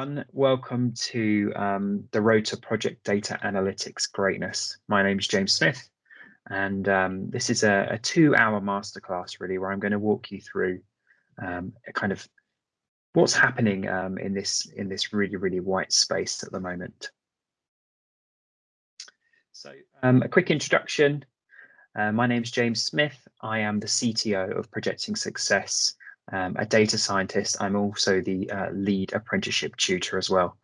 everyone. Welcome to the Road to Project Data Analytics Greatness. My name is James Smith, and this is a 2-hour masterclass, really, where I'm going to walk you through kind of what's happening in this really white space at the moment. So a quick introduction. My name is James Smith. I am the CTO of Projecting Success. A data scientist. I'm also the lead apprenticeship tutor as well,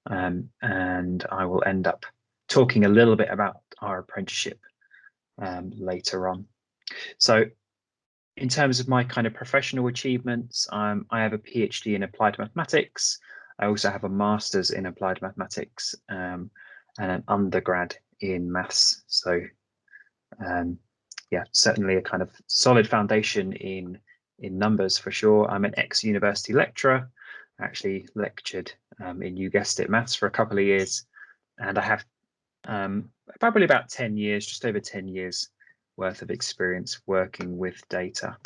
and I will end up talking a little bit about our apprenticeship later on. So in terms of my kind of professional achievements, I have a PhD in applied mathematics. I also have a master's in applied mathematics and an undergrad in maths. So yeah, certainly a kind of solid foundation in numbers for sure. I'm an ex-university lecturer. I actually lectured in, you guessed it, maths for a couple of years, and I have probably about 10 years, just over 10 years worth of experience working with data.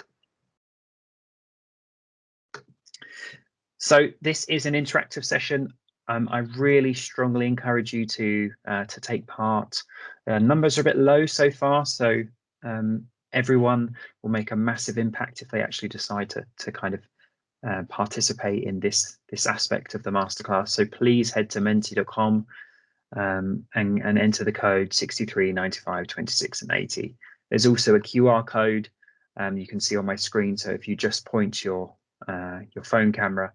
So this is an interactive session. I really strongly encourage you to take part. Numbers are a bit low so far, so everyone will make a massive impact if they actually decide to kind of participate in this aspect of the masterclass. So please head to menti.com and enter the code 63 95 26 and 80. There's also a QR code you can see on my screen. So if you just point your phone camera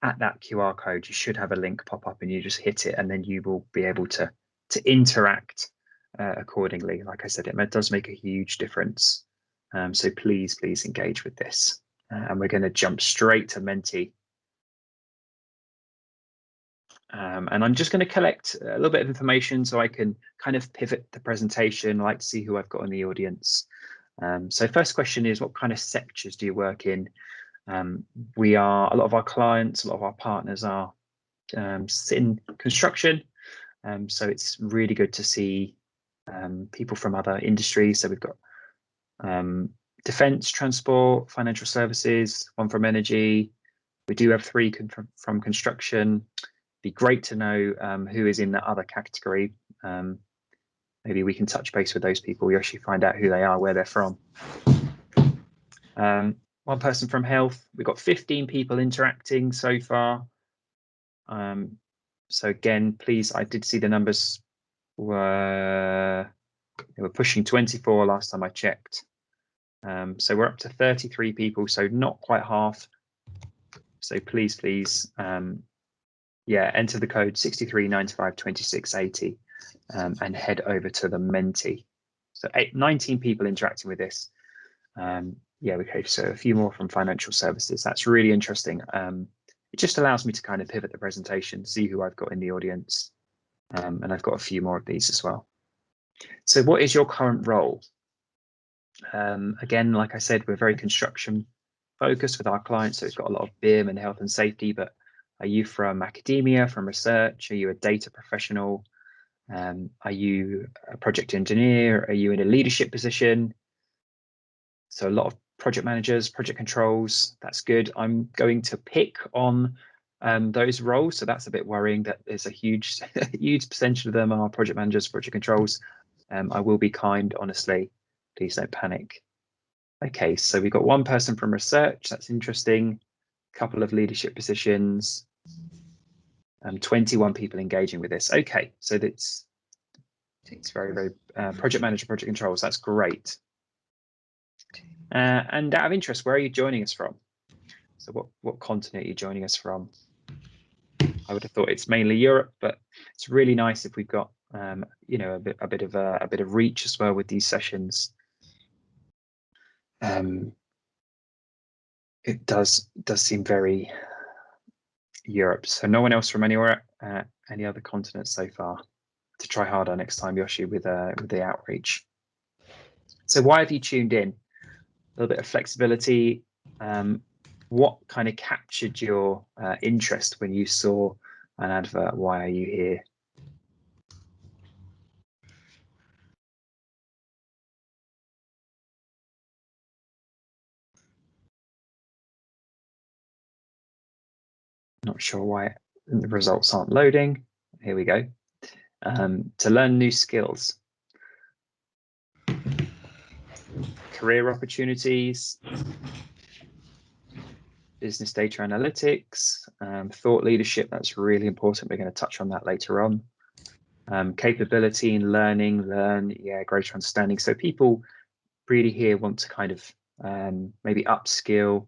at that QR code, you should have a link pop up, and you just hit it, and then you will be able to interact accordingly. Like I said, it does make a huge difference. So please engage with this. And we're going to jump straight to Menti. And I'm just going to collect a little bit of information so I can kind of pivot the presentation. I like to see who I've got in the audience. So first question is, what kind of sectors do you work in? A lot of our clients, a lot of our partners are in construction. So it's really good to see people from other industries. So we've got defense, transport, financial services, one from energy. We do have 3 from construction. Be great to know who is in that other category. Maybe we can touch base with those people. We actually find out who they are, where they're from. One person from health. We've got 15 people interacting so far. So again, please, I did see the numbers they were pushing 24 last time I checked. So we're up to 33 people, so not quite half. So please, yeah, enter the code 63 95 26 80 and head over to the Menti. So 19 people interacting with this. Yeah, okay, so a few more from financial services. That's really interesting. It just allows me to kind of pivot the presentation, see who I've got in the audience. And I've got a few more of these as well. So what is your current role? Again, like I said, we're very construction focused with our clients. So it's got a lot of BIM and health and safety, but are you from academia, from research? Are you a data professional? Are you a project engineer? Are you in a leadership position? So a lot of project managers, project controls, that's good. I'm going to pick on those roles. So that's a bit worrying that there's a huge percentage of them are project managers, project controls. I will be kind, honestly. Please don't panic. Okay, so we've got 1 person from research. That's interesting. A couple of leadership positions. 21 people engaging with this. Okay, so it's very project manager, project controls. That's great. And out of interest, where are you joining us from? So what continent are you joining us from? I would have thought it's mainly Europe, but it's really nice if we've got you know, a bit of reach as well with these sessions. It does seem very Europe. So no one else from anywhere, any other continents so far. To try harder next time, Yoshi, with the outreach. So why have you tuned in? A little bit of flexibility. What kind of captured your interest when you saw an advert? Why are you here? Not sure why the results aren't loading. Here we go. To learn new skills, career opportunities, business data analytics, thought leadership. That's really important. We're going to touch on that later on. Capability in learning, greater understanding. So people really here want to kind of maybe upskill,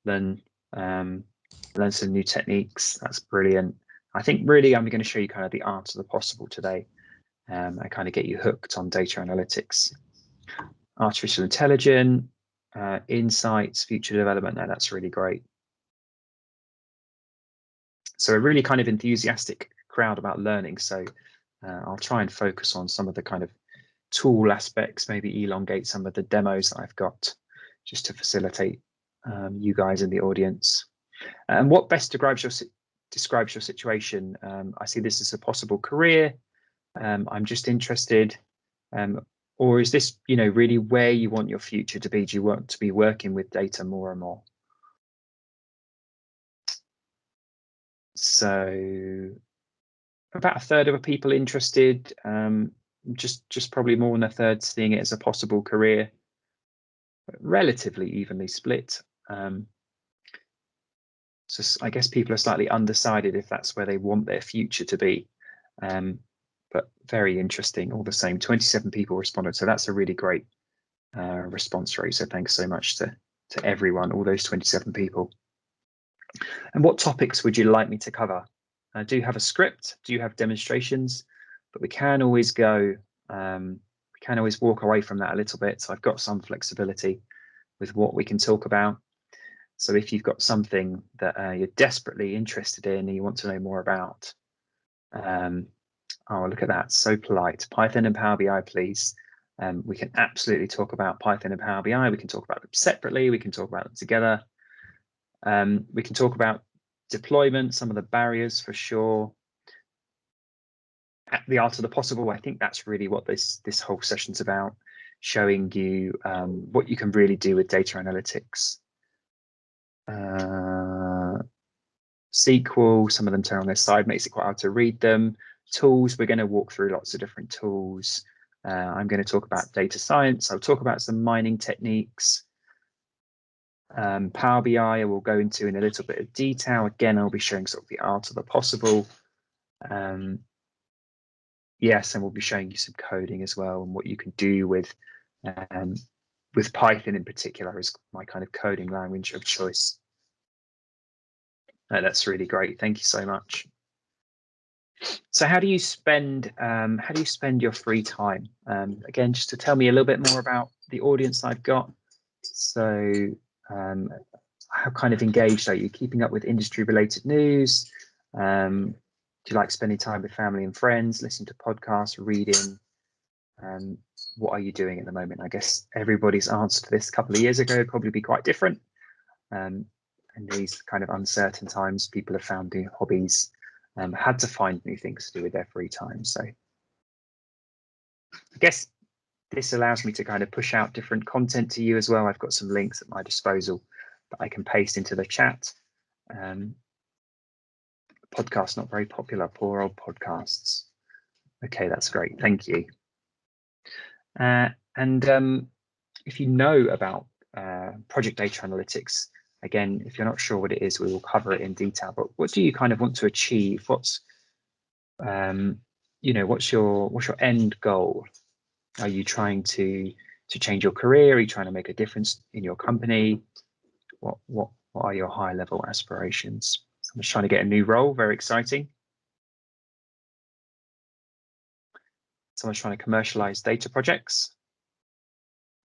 learn some new techniques. That's brilliant. I think really I'm going to show you kind of the art of the possible today, and kind of get you hooked on data analytics, artificial intelligence, insights, future development. Now that's really great. So a really kind of enthusiastic crowd about learning. So I'll try and focus on some of the kind of tool aspects, maybe elongate some of the demos that I've got just to facilitate you guys in the audience. And what best describes your situation? I see this as a possible career. I'm just interested. Or is this, really where you want your future to be? Do you want to be working with data more and more? So about a third of the people interested, just probably more than a third seeing it as a possible career, relatively evenly split. So I guess people are slightly undecided if that's where they want their future to be, but very interesting all the same. 27 people responded, so that's a really great response rate. So thanks so much to everyone, all those 27 people. And what topics would you like me to cover? I do have a script, do have demonstrations, but we can always go, we can always walk away from that a little bit. So I've got some flexibility with what we can talk about. So if you've got something that you're desperately interested in and you want to know more about, oh, look at that, so polite. Python and Power BI, please. We can absolutely talk about Python and Power BI. We can talk about them separately. We can talk about them together. We can talk about deployment, some of the barriers for sure. At the art of the possible, I think that's really what this whole session's about, showing you what you can really do with data analytics. SQL, some of them turn on their side, makes it quite hard to read them. Tools, we're going to walk through lots of different tools. I'm going to talk about data science. I'll talk about some mining techniques. Power BI I will go into in a little bit of detail. Again, I'll be showing sort of the art of the possible. Yes, and we'll be showing you some coding as well and what you can do with Python in particular is my kind of coding language of choice. That's really great. Thank you so much. So how do you spend your free time? Again, just to tell me a little bit more about the audience I've got. So how kind of engaged are you? Keeping up with industry related news? Do you like spending time with family and friends, listening to podcasts, reading? What are you doing at the moment? I guess everybody's answer to this a couple of years ago would probably be quite different. In these kind of uncertain times, people have found new hobbies, had to find new things to do with their free time. So I guess this allows me to kind of push out different content to you as well. I've got some links at my disposal that I can paste into the chat. Podcast not very popular, poor old podcasts. Okay, that's great, thank you. And if you know about project data analytics, again, if you're not sure what it is, we will cover it in detail. But what do you kind of want to achieve? What's what's your end goal? Are you trying to change your career? Are you trying to make a difference in your company? What are your high level aspirations? I'm just trying to get a new role, very exciting. Someone's trying to commercialize data projects.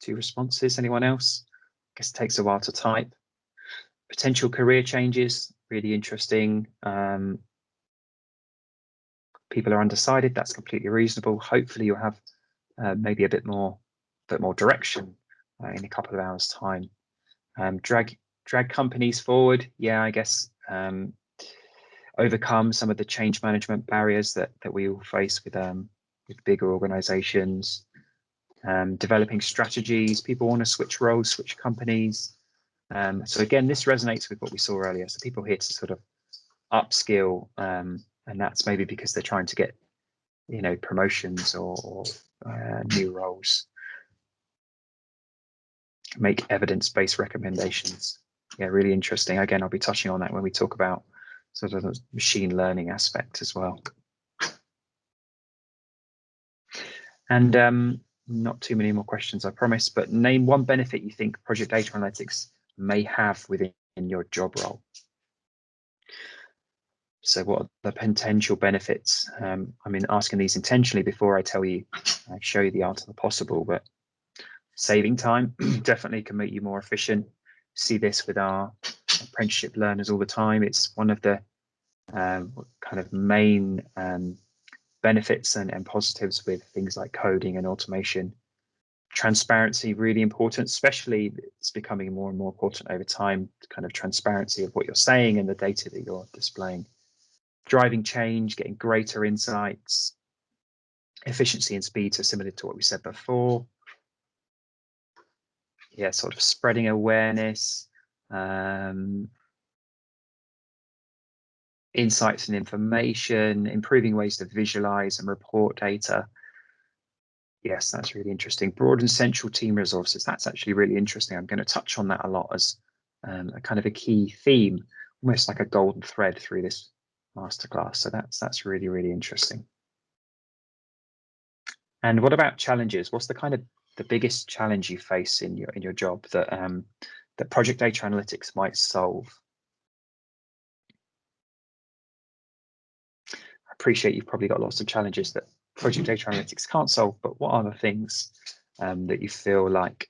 2 responses, anyone else? I guess it takes a while to type. Potential career changes, really interesting. People are undecided, that's completely reasonable. Hopefully you'll have maybe a bit more direction in a couple of hours time. Drag companies forward, yeah, I guess. Overcome some of the change management barriers that we all face with bigger organizations. Developing strategies, people want to switch roles, switch companies. So again, this resonates with what we saw earlier. So people here to sort of upskill, and that's maybe because they're trying to get, you know, promotions or new roles. Make evidence-based recommendations. Yeah, really interesting. Again, I'll be touching on that when we talk about sort of the machine learning aspect as well. And not too many more questions, I promise, but name one benefit you think project data analytics may have within your job role. So what are the potential benefits? I mean, asking these intentionally before I tell you, I show you the art of the possible, but saving time definitely can make you more efficient. See this with our apprenticeship learners all the time. It's one of the kind of main benefits and positives with things like coding and automation. Transparency, really important, especially it's becoming more and more important over time, kind of transparency of what you're saying and the data that you're displaying. Driving change, getting greater insights. Efficiency and speed, so similar to what we said before. Yeah, sort of spreading awareness, insights and information, improving ways to visualize and report data. Yes, that's really interesting. Broad and central team resources. That's actually really interesting. I'm going to touch on that a lot as a kind of a key theme, almost like a golden thread through this masterclass. So that's really, really interesting. And what about challenges? What's the kind of the biggest challenge you face in your job that that project data analytics might solve? I appreciate you've probably got lots of challenges that project data analytics can't solve, but what are the things that you feel like?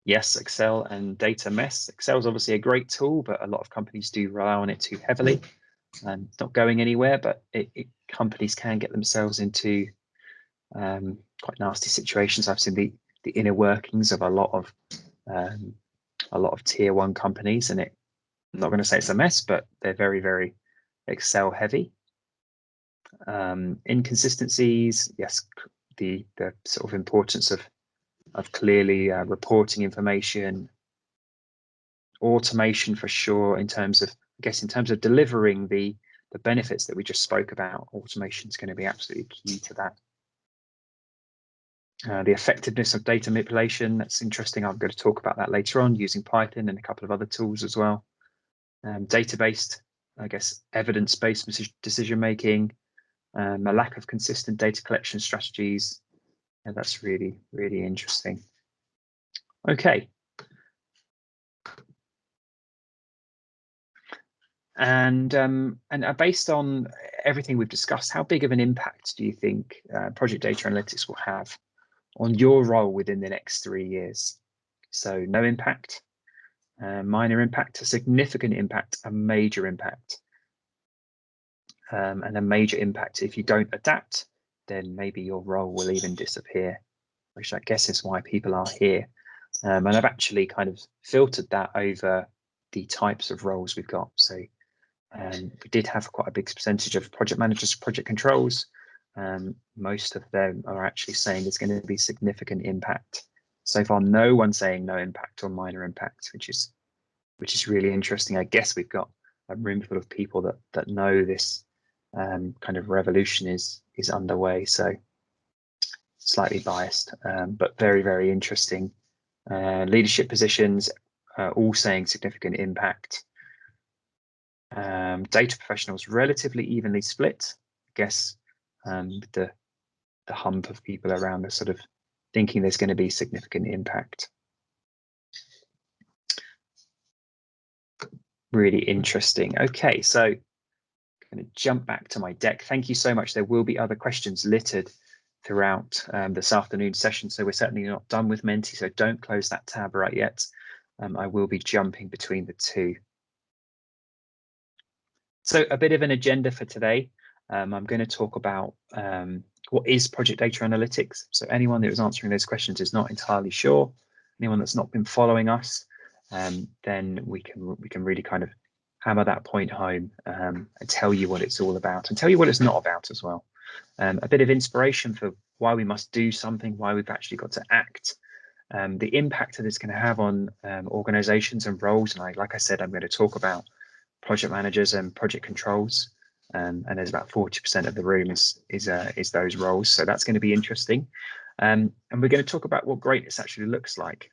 Yes, Excel and data mess. Excel is obviously a great tool, but a lot of companies do rely on it too heavily. It's not going anywhere, but companies can get themselves into quite nasty situations. I've seen the inner workings of a lot of tier one companies, and I'm not going to say it's a mess, but they're very, very Excel heavy. Inconsistencies, yes, the sort of importance of clearly reporting information. Automation for sure, in terms of, I guess, in terms of delivering the benefits that we just spoke about. Automation is going to be absolutely key to that. The effectiveness of data manipulation, that's interesting. I'm going to talk about that later on, using Python and a couple of other tools as well. Data-based, I guess, evidence-based decision making, a lack of consistent data collection strategies. And that's really, really interesting. Okay. And based on everything we've discussed, how big of an impact do you think project data analytics will have on your role within the next 3 years? So no impact, minor impact, a significant impact, a major impact. And a major impact, if you don't adapt, then maybe your role will even disappear, which I guess is why people are here. And I've actually kind of filtered that over the types of roles we've got. So we did have quite a big percentage of project managers, project controls. Most of them are actually saying there's going to be significant impact. So far, no one's saying no impact or minor impact, which is really interesting. I guess we've got a room full of people that know this kind of revolution is underway. So slightly biased, but very, very interesting. Leadership positions, all saying significant impact. Data professionals relatively evenly split. I guess the hump of people around us sort of thinking there's going to be significant impact. Really interesting. Okay, so I'm going to jump back to my deck. Thank you so much. There will be other questions littered throughout this afternoon session, so we're certainly not done with Menti, so don't close that tab right yet. I will be jumping between the two. So a bit of an agenda for today. I'm going to talk about what is project data analytics. So anyone that was answering those questions is not entirely sure. Anyone that's not been following us, then we can really kind of hammer that point home and tell you what it's all about and tell you what it's not about as well. A bit of inspiration for why we must do something, why we've actually got to act, the impact that it's going to have on organizations and roles. And like I said, I'm going to talk about project managers and project controls. And there's about 40% of the room is those roles. So that's going to be interesting. And we're going to talk about what greatness actually looks like.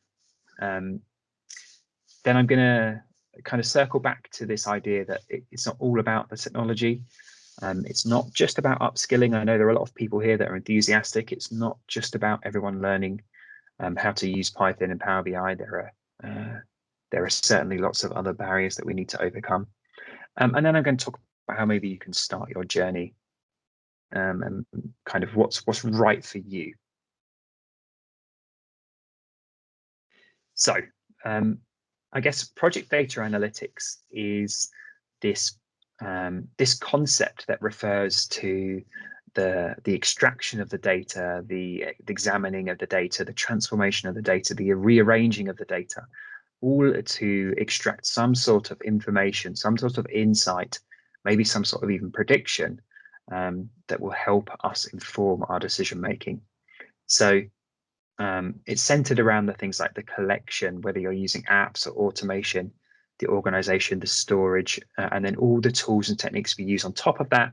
Then I'm going to kind of circle back to this idea that it's not all about the technology. It's not just about upskilling. I know there are a lot of people here that are enthusiastic. It's not just about everyone learning how to use Python and Power BI. There are certainly lots of other barriers that we need to overcome. And then I'm going to talk about how maybe you can start your journey and kind of what's right for you. So I guess project data analytics is this this concept that refers to the extraction of the data, the examining of the data, the transformation of the data, the rearranging of the data, all to extract some sort of information, some sort of insight, maybe some sort of even prediction that will help us inform our decision making. So it's centered around the things like the collection, whether you're using apps or automation, the organization, the storage, and then all the tools and techniques we use on top of that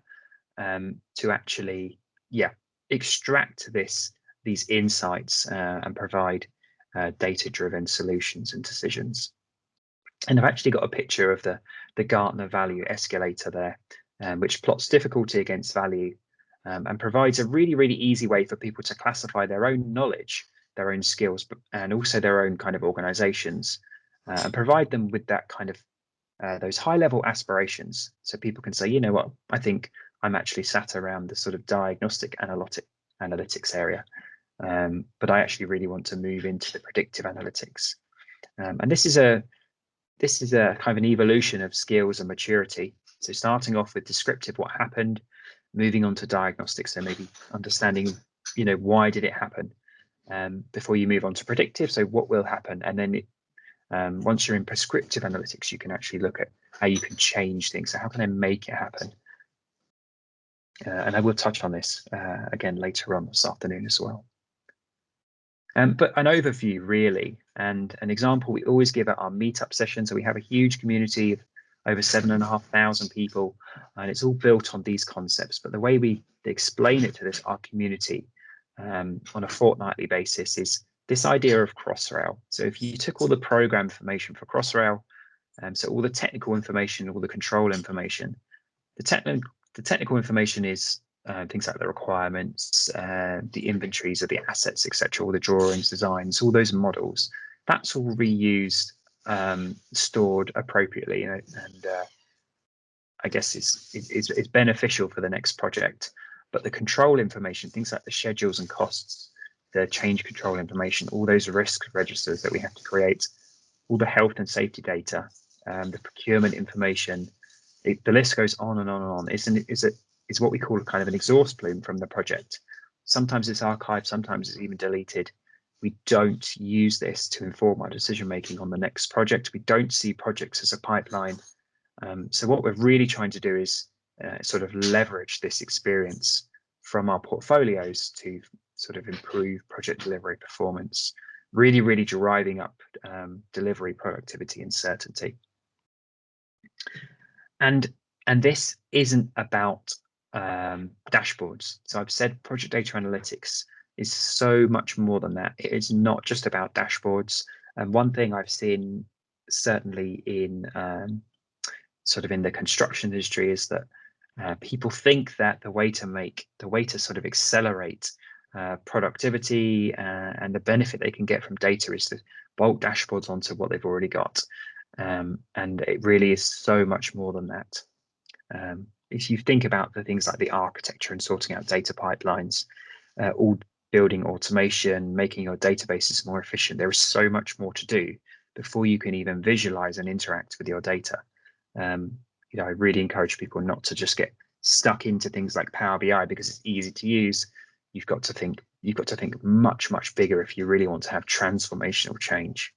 to actually, extract these insights and provide data-driven solutions and decisions. And I've actually got a picture of the Gartner value escalator there, which plots difficulty against value and provides a really, really easy way for people to classify their own knowledge, their own skills, and also their own kind of organizations, and provide them with that kind of those high-level aspirations. So people can say, you know what, I think I'm actually sat around the sort of diagnostic analytics area, but I actually really want to move into the predictive analytics. And this is a kind of an evolution of skills and maturity. So starting off with descriptive, what happened, moving on to diagnostics, so maybe understanding, why did it happen, before you move on to predictive, so what will happen, and then once you're in prescriptive analytics, you can actually look at how you can change things. So how can I make it happen? And I will touch on this again later on this afternoon as well. But an overview really, and an example we always give at our meetup session. So we have a huge community of over 7,500 people, and it's all built on these concepts. But the way we explain it to our community on a fortnightly basis is this idea of Crossrail. So if you took all the program information for Crossrail, so all the technical information, all the control information, the technical information is things like the requirements, the inventories of the assets, etc., all the drawings, designs, all those models. That's all reused, stored appropriately, and I guess it's beneficial for the next project. But the control information, things like the schedules and costs, the change control information, all those risk registers that we have to create, all the health and safety data, the procurement information, the list goes on and on and on. It's what we call kind of an exhaust plume from the project. Sometimes it's archived, sometimes it's even deleted. We don't use this to inform our decision making on the next project. We don't see projects as a pipeline. So what we're really trying to do is sort of leverage this experience from our portfolios to sort of improve project delivery performance, really, really driving up delivery productivity and certainty. And this isn't about dashboards. So I've said project data analytics is so much more than that. It is not just about dashboards. And one thing I've seen certainly in sort of in the construction industry is that people think that the way to sort of accelerate productivity and the benefit they can get from data is to bolt dashboards onto what they've already got. And it really is so much more than that. If you think about the things like the architecture and sorting out data pipelines, all building automation, making your databases more efficient, there is so much more to do before you can even visualize and interact with your data. I really encourage people not to just get stuck into things like Power BI because it's easy to use. You've got to think much, much bigger if you really want to have transformational change.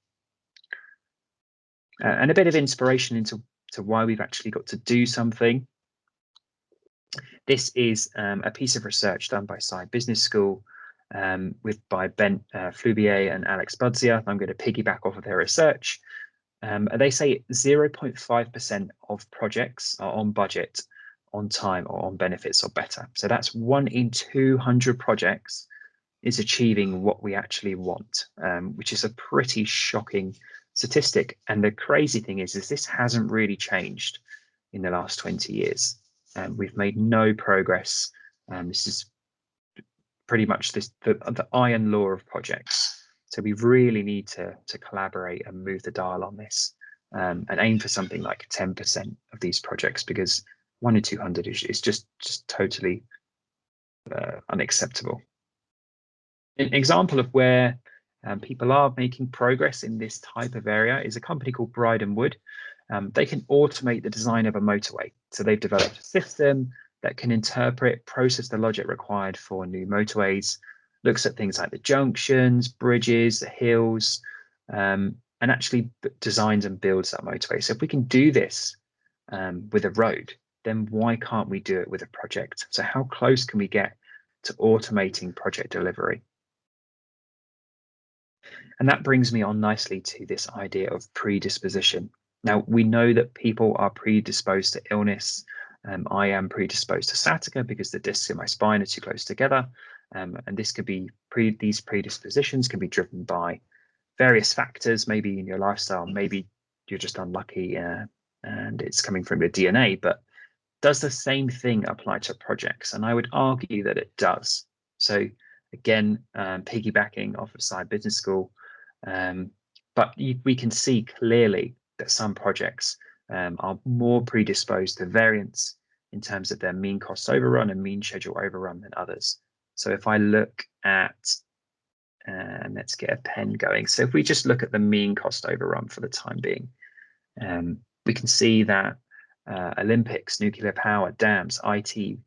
And a bit of inspiration into why we've actually got to do something. This is a piece of research done by Side Business School, by Ben Flubier and Alex Budzier. I'm going to piggyback off of their research. They say 0.5% of projects are on budget, on time, or on benefits or better. So that's 1 in 200 projects is achieving what we actually want, which is a pretty shocking statistic. And the crazy thing is this hasn't really changed in the last 20 years. We've made no progress. This is pretty much the iron law of projects. So we really need to collaborate and move the dial on this, and aim for something like 10% of these projects, because 1 in 200 is just totally unacceptable. An example of where people are making progress in this type of area is a company called Bride & Wood. They can automate the design of a motorway. So they've developed a system that can process the logic required for new motorways, looks at things like the junctions, bridges, the hills, and actually designs and builds that motorway. So if we can do this with a road, then why can't we do it with a project? So how close can we get to automating project delivery? And that brings me on nicely to this idea of predisposition. Now, we know that people are predisposed to illness. I am predisposed to sciatica because the discs in my spine are too close together. And this could be these predispositions can be driven by various factors, maybe in your lifestyle, maybe you're just unlucky and it's coming from your DNA. But does the same thing apply to projects? And I would argue that it does. So again, piggybacking off of Side Business School, but we can see clearly that some projects are more predisposed to variance in terms of their mean cost overrun and mean schedule overrun than others. So if I look at, let's get a pen going. So if we just look at the mean cost overrun for the time being, we can see that Olympics, nuclear power, dams, IT,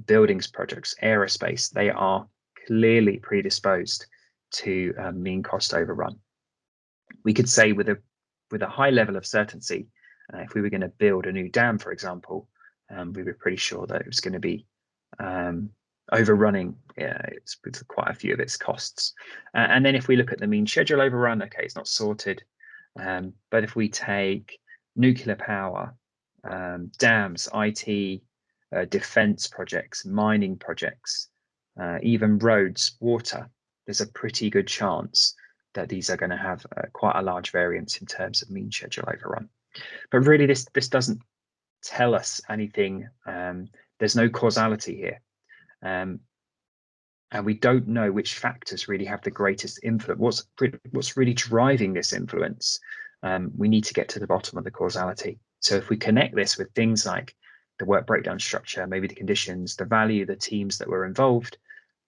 buildings projects, aerospace, they are clearly predisposed to mean cost overrun. We could say with a high level of certainty, if we were going to build a new dam, for example, we were pretty sure that it was going to be overrunning with quite a few of its costs. And then if we look at the mean schedule overrun, okay, it's not sorted. But if we take nuclear power, dams, IT, defense projects, mining projects, even roads, water, there's a pretty good chance that these are going to have quite a large variance in terms of mean schedule overrun. But really, this doesn't tell us anything. There's no causality here. And we don't know which factors really have the greatest influence. What's really driving this influence? We need to get to the bottom of the causality. So if we connect this with things like the work breakdown structure, maybe the conditions, the value, the teams that were involved,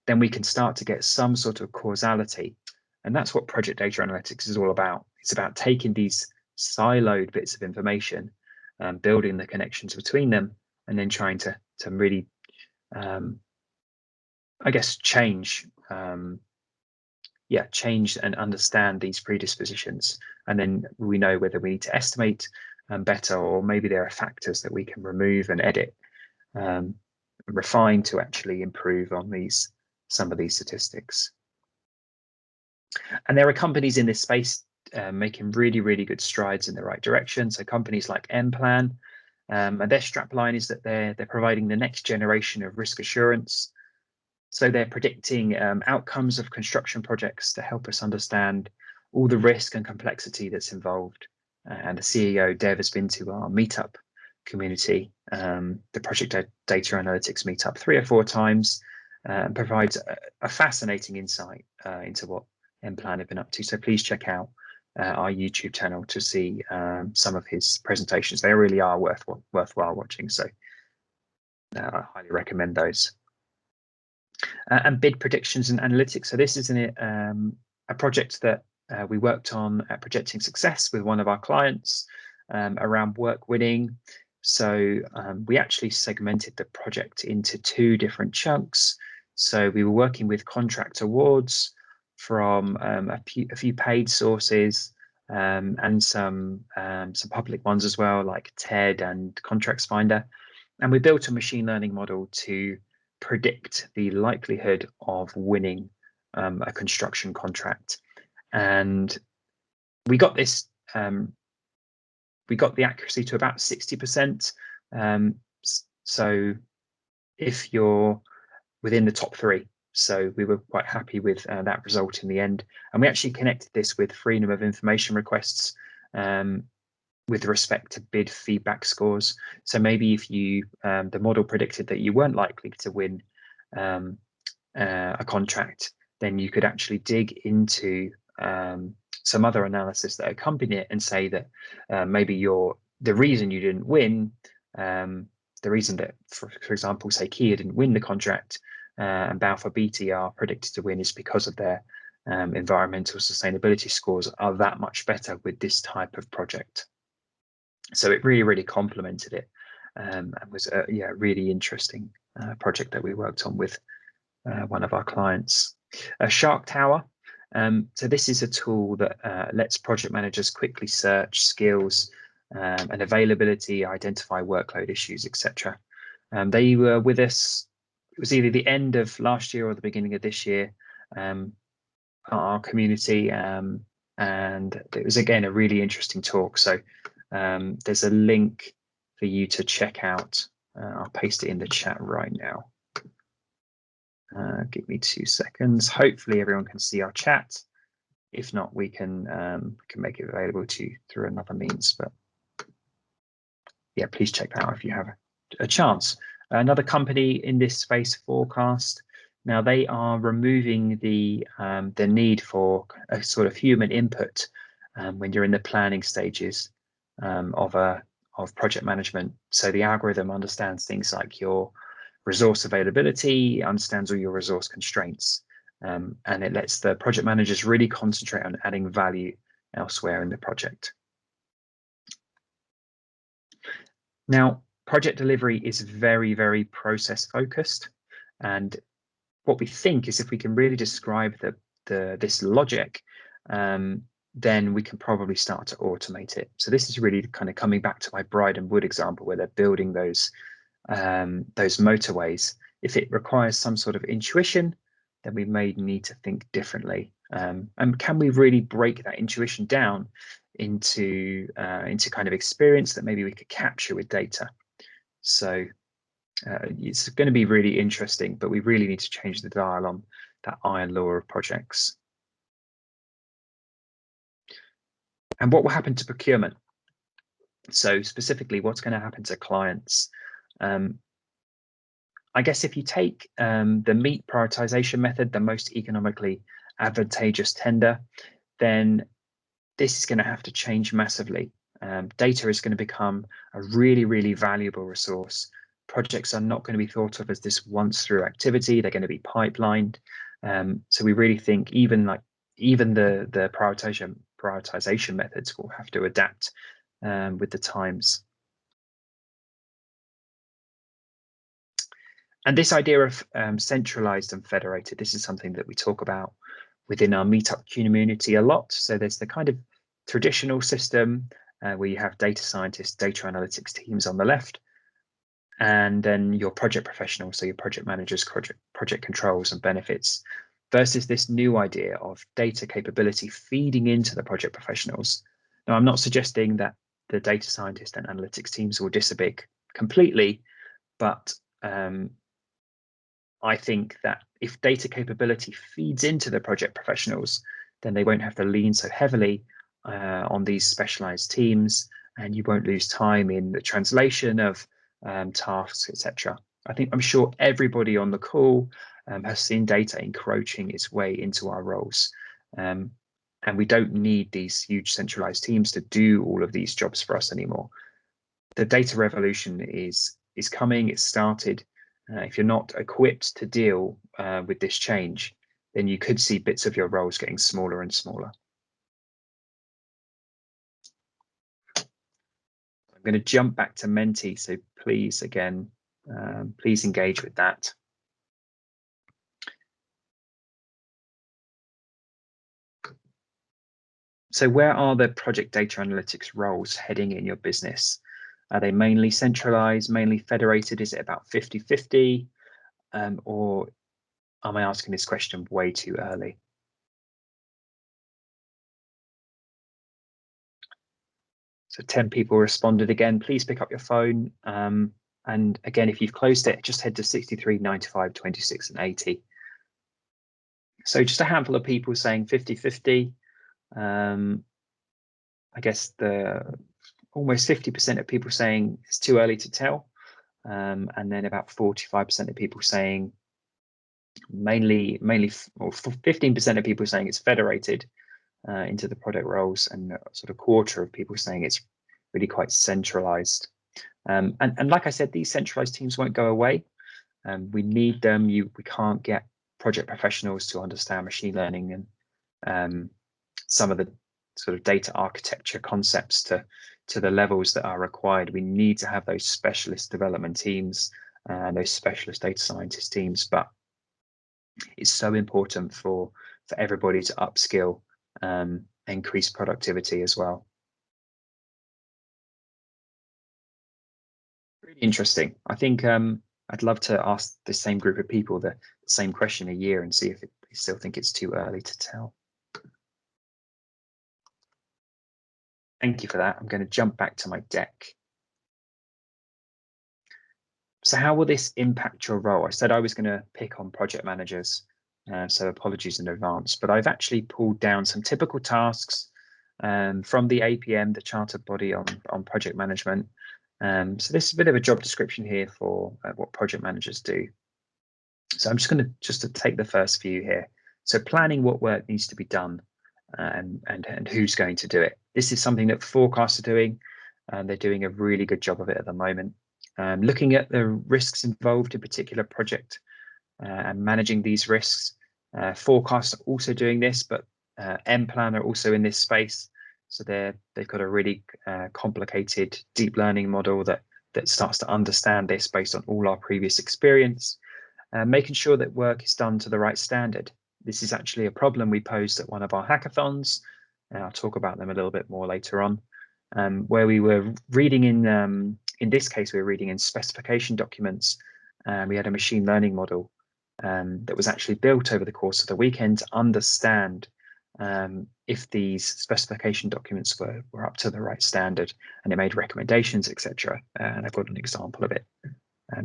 then we can start to get some sort of causality. And that's what project data analytics is all about. It's about taking these siloed bits of information, building the connections between them, and then trying to really, I guess, change and understand these predispositions. And then we know whether we need to estimate better, or maybe there are factors that we can remove and edit, refine to actually improve on some of these statistics. And there are companies in this space making really, really good strides in the right direction. So companies like Mplan, and their strapline is that they're providing the next generation of risk assurance. So they're predicting outcomes of construction projects to help us understand all the risk and complexity that's involved. And the CEO, Dev, has been to our meetup community, the Project Data Analytics meetup, 3 or 4 times, and provides a fascinating insight into what Mplan have been up to. So please check out our YouTube channel to see some of his presentations. They really are worthwhile watching. So I highly recommend those. And bid predictions and analytics. So this is a project that we worked on at Projecting Success with one of our clients around work winning. So we actually segmented the project into 2 different chunks. So we were working with contract awards from a few paid sources and some public ones as well, like TED and Contracts Finder. And we built a machine learning model to predict the likelihood of winning a construction contract. And we got this, we got the accuracy to about 60%. So if you're within the top 3, so we were quite happy with that result in the end. And we actually connected this with freedom of information requests with respect to bid feedback scores. So maybe if you the model predicted that you weren't likely to win a contract, then you could actually dig into some other analysis that accompany it and say that maybe the reason you didn't win, the reason that, for example, say Kia didn't win the contract and Balfour Beatty are predicted to win is because of their environmental sustainability scores are that much better with this type of project. So it really complemented it and was a really interesting project that we worked on with one of our clients. Shark Tower. So this is a tool that lets project managers quickly search skills and availability, identify workload issues, etc. They were with us, it was either the end of last year or the beginning of this year, our community, and it was again a really interesting talk. So there's a link for you to check out. I'll paste it in the chat right now. Give me 2 seconds. Hopefully everyone can see our chat. If not, we can make it available to you through another means. But yeah, please check that out if you have a chance. Another company in this space, Forecast. Now they are removing the need for a sort of human input when you're in the planning stages of project management. So the algorithm understands things like your resource availability, understands all your resource constraints, and it lets the project managers really concentrate on adding value elsewhere in the project. Now, project delivery is very process focused, and what we think is if we can really describe this logic, then we can probably start to automate it. So this is really kind of coming back to my Bride and Wood example where they're building those motorways. If it requires some sort of intuition, then we may need to think differently. And can we really break that intuition down into kind of experience that maybe we could capture with data? So it's going to be really interesting, but we really need to change the dial on that iron law of projects. And what will happen to procurement? So specifically, what's going to happen to clients? I guess if you take the meat prioritization method, the most economically advantageous tender, then this is going to have to change massively. Data is going to become a really valuable resource. Projects are not going to be thought of as this once through activity. They're going to be pipelined. So we really think even the prioritization methods will have to adapt with the times. And this idea of centralized and federated, this is something that we talk about within our meetup community a lot. So there's the kind of traditional system where you have data scientists, data analytics teams on the left, and then your project professionals, so your project managers, project controls and benefits, versus this new idea of data capability feeding into the project professionals. Now, I'm not suggesting that the data scientist and analytics teams will disappear completely, but I think that if data capability feeds into the project professionals, then they won't have to lean so heavily on these specialized teams, and you won't lose time in the translation of tasks, etc. I'm sure everybody on the call has seen data encroaching its way into our roles. And we don't need these huge centralized teams to do all of these jobs for us anymore. The data revolution is coming, it's started. If you're not equipped to deal with this change, then you could see bits of your roles getting smaller and smaller. I'm going to jump back to Menti, so please, again, please engage with that. So where are the project data analytics roles heading in your business? Are they mainly centralized, mainly federated? Is it about 50-50? or am I asking this question way too early? So 10 people responded again. Please pick up your phone. And again, if you've closed it, just head to 63, 95, 26, and 80. So just a handful of people saying 50-50. I guess almost 50% of people saying it's too early to tell. And then about 45% of people saying mainly, or 15% of people saying it's federated into the product roles, and sort of quarter of people saying it's really quite centralized. And like I said, these centralized teams won't go away. We need them. We can't get project professionals to understand machine learning and some of the sort of data architecture concepts to the levels that are required. We need to have those specialist development teams and those specialist data scientist teams. But it's so important for everybody to upskill, increase productivity as well. Really interesting. I think I'd love to ask the same group of people the same question a year and see if they still think it's too early to tell. Thank you for that. I'm going to jump back to my deck. So how will this impact your role? I said I was going to pick on project managers, so apologies in advance, but I've actually pulled down some typical tasks from the APM, the chartered body on project management. So this is a bit of a job description here for what project managers do. So I'm just going to take the first few here. So planning what work needs to be done and who's going to do it. This is something that forecasts are doing, and they're doing a really good job of it at the moment. Looking at the risks involved in a particular project and managing these risks. Forecasts are also doing this, but MPlan are also in this space. So they've got a really complicated deep learning model that starts to understand this based on all our previous experience, making sure that work is done to the right standard. This is actually a problem we posed at one of our hackathons, and I'll talk about them a little bit more later on, where we were reading in this case, we were reading in specification documents. We had a machine learning model that was actually built over the course of the weekend to understand if these specification documents were up to the right standard, and it made recommendations, etc. And I've got an example of it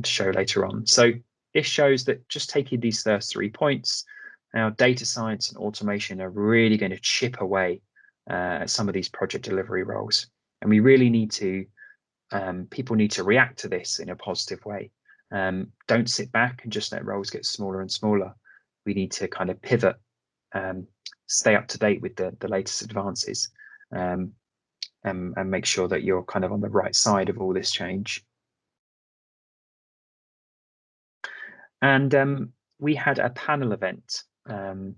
to show later on. So this shows that just taking these first 3 points, now data science and automation are really going to chip away at some of these project delivery roles. And we really need to, people need to react to this in a positive way. Don't sit back and just let roles get smaller and smaller. We need to kind of pivot, stay up to date with the latest advances, and make sure that you're kind of on the right side of all this change. And we had a panel event on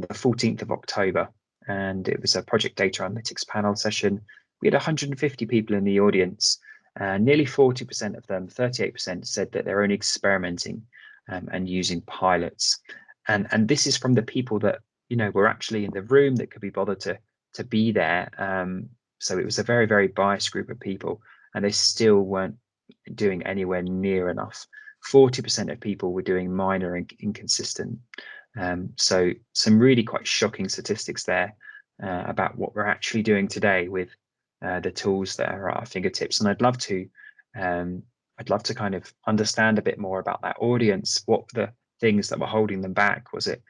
the 14th of October, and it was a project data analytics panel session. We had 150 people in the audience. Nearly 40% of them, 38%, said that they're only experimenting and using pilots. And this is from the people that were actually in the room, that could be bothered to be there. So it was a very, very biased group of people, and they still weren't doing anywhere near enough. 40% of people were doing minor and inconsistent. So some really quite shocking statistics there about what we're actually doing today with the tools that are at our fingertips. And I'd love to kind of understand a bit more about that audience. What were the things that were holding them back? Was it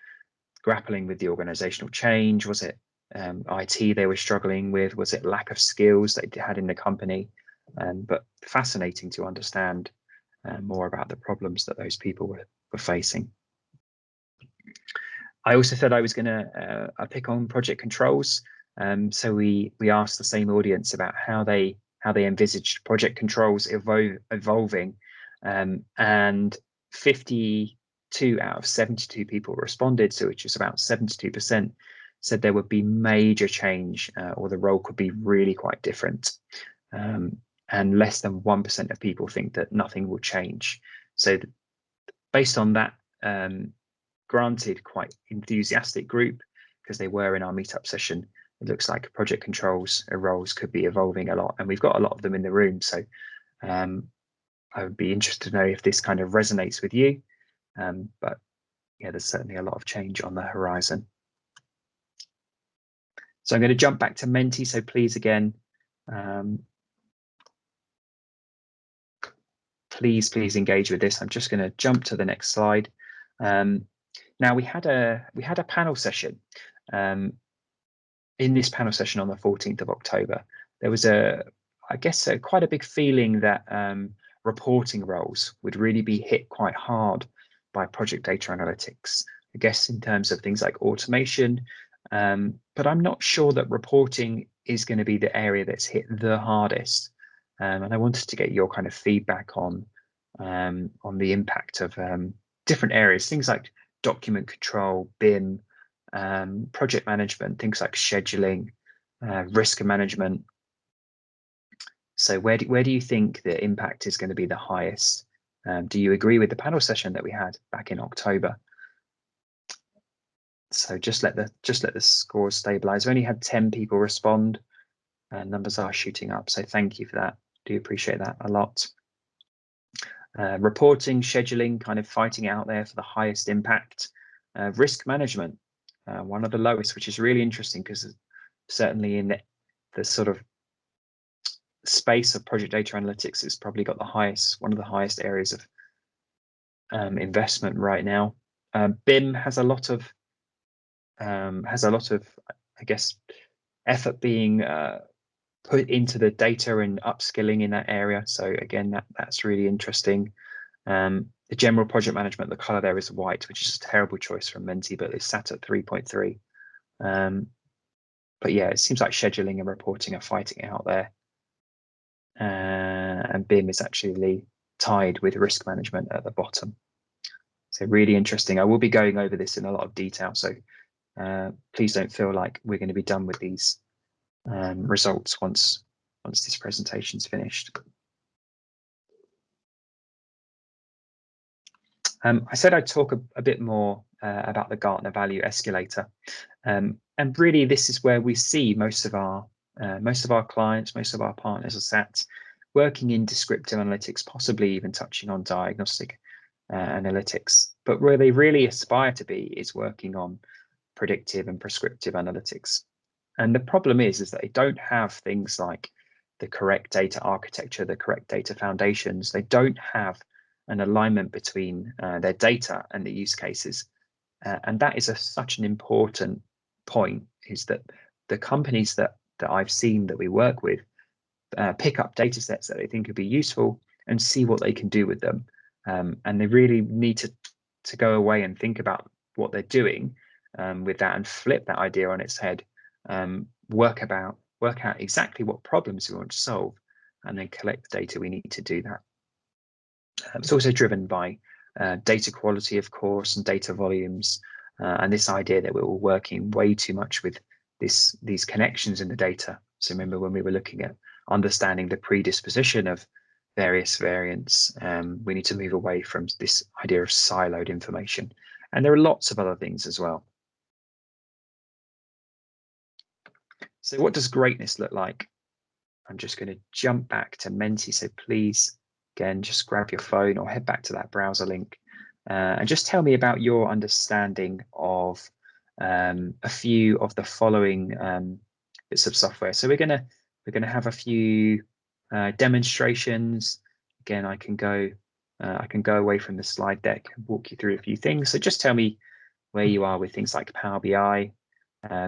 grappling with the organizational change? Was it IT they were struggling with? Was it lack of skills they had in the company? But fascinating to understand more about the problems that those people were facing. I also said I was going to pick on project controls. So we asked the same audience about how they envisaged project controls evolving, and 52 out of 72 people responded, so which is about 72%, said there would be major change, or the role could be really quite different. And less than 1% of people think that nothing will change. So based on that, granted quite enthusiastic group, because they were in our meetup session, it looks like project controls roles could be evolving a lot, and we've got a lot of them in the room. So I would be interested to know if this kind of resonates with you. But yeah, there's certainly a lot of change on the horizon. So I'm going to jump back to Menti. So please, again, please engage with this. I'm just going to jump to the next slide. Now we had a panel session. In this panel session on the 14th of October, there was I guess quite a big feeling that reporting roles would really be hit quite hard by project data analytics, I guess in terms of things like automation, but I'm not sure that reporting is going to be the area that's hit the hardest. And I wanted to get your kind of feedback on the impact of different areas, things like document control, BIM, project management, things like scheduling, risk management. So where do you think the impact is going to be the highest? Do you agree with the panel session that we had back in October? So just let the scores stabilize. We only had 10 people respond, and numbers are shooting up. So thank you for that. Do appreciate that a lot. Reporting, scheduling, kind of fighting out there for the highest impact. Risk management, one of the lowest, which is really interesting because certainly in the sort of space of project data analytics, it's probably got one of the highest areas of investment right now. BIM has a lot of I guess effort being put into the data and upskilling in that area. So again, that's really interesting. The general project management, the color there is white, which is a terrible choice from Menti, but it's sat at 3.3. But yeah, it seems like scheduling and reporting are fighting out there. And BIM is actually tied with risk management at the bottom. So really interesting. I will be going over this in a lot of detail. So please don't feel like we're going to be done with these results once this presentation's finished. I said I'd talk a bit more about the Gartner value escalator, and really this is where we see most of our clients, most of our partners are sat working in descriptive analytics, possibly even touching on diagnostic analytics. But where they really aspire to be is working on predictive and prescriptive analytics. And the problem is that they don't have things like the correct data architecture, the correct data foundations. They don't have an alignment between their data and the use cases. And that is such an important point, is that the companies that I've seen that we work with pick up data sets that they think would be useful and see what they can do with them. And they really need to go away and think about what they're doing with that and flip that idea on its head. Work out exactly what problems we want to solve, and then collect the data we need to do that. It's also driven by data quality, of course, and data volumes, and this idea that we're all working way too much with these connections in the data. So remember when we were looking at understanding the predisposition of various variants, we need to move away from this idea of siloed information. And there are lots of other things as well. So what does greatness look like? I'm just going to jump back to Menti. So please, again, just grab your phone or head back to that browser link and just tell me about your understanding of a few of the following bits of software. So we're gonna have a few demonstrations. Again, I can go away from the slide deck and walk you through a few things. So just tell me where you are with things like Power BI,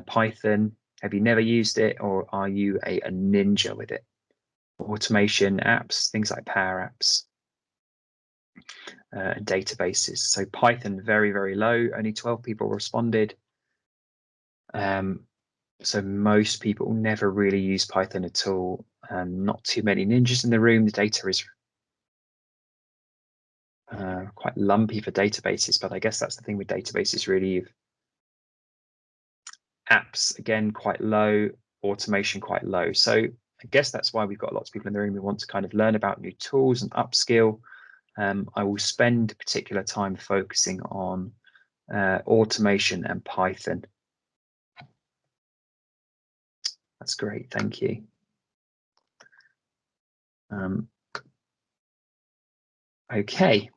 Python. Have you never used it, or are you a ninja with it? Automation apps, things like Power Apps, and databases. So Python, very, very low. Only 12 people responded. So most people never really use Python at all. Not too many ninjas in the room. The data is quite lumpy for databases, but I guess that's the thing with databases, really. Apps, again, quite low. Automation, quite low. So I guess that's why we've got lots of people in the room who want to kind of learn about new tools and upskill. I will spend particular time focusing on automation and Python. That's great, thank you. Okay.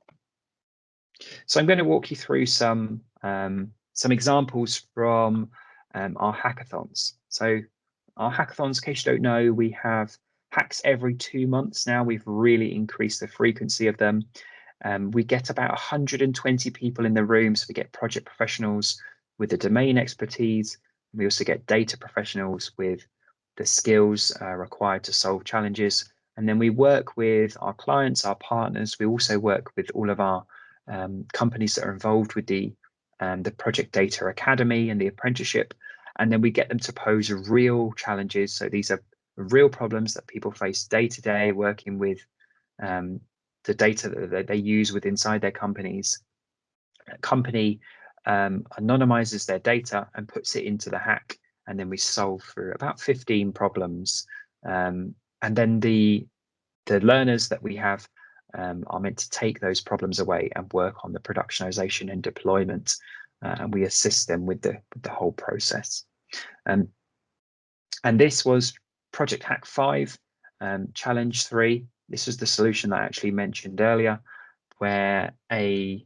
So I'm going to walk you through some examples from our hackathons. So our hackathons, in case you don't know, we have hacks every 2 months now. We've really increased the frequency of them. We get about 120 people in the room. So we get project professionals with the domain expertise. We also get data professionals with the skills required to solve challenges. And then we work with our clients, our partners. We also work with all of our companies that are involved with the Project Data Academy and the apprenticeship. And then we get them to pose real challenges. So these are real problems that people face day to day working with the data that they use with inside their companies. A company anonymizes their data and puts it into the hack, and then we solve through about 15 problems. And then the learners that we have are meant to take those problems away and work on the productionization and deployment, and we assist them with the whole process. And this was Project Hack 5, Challenge 3. This was the solution that I actually mentioned earlier, where a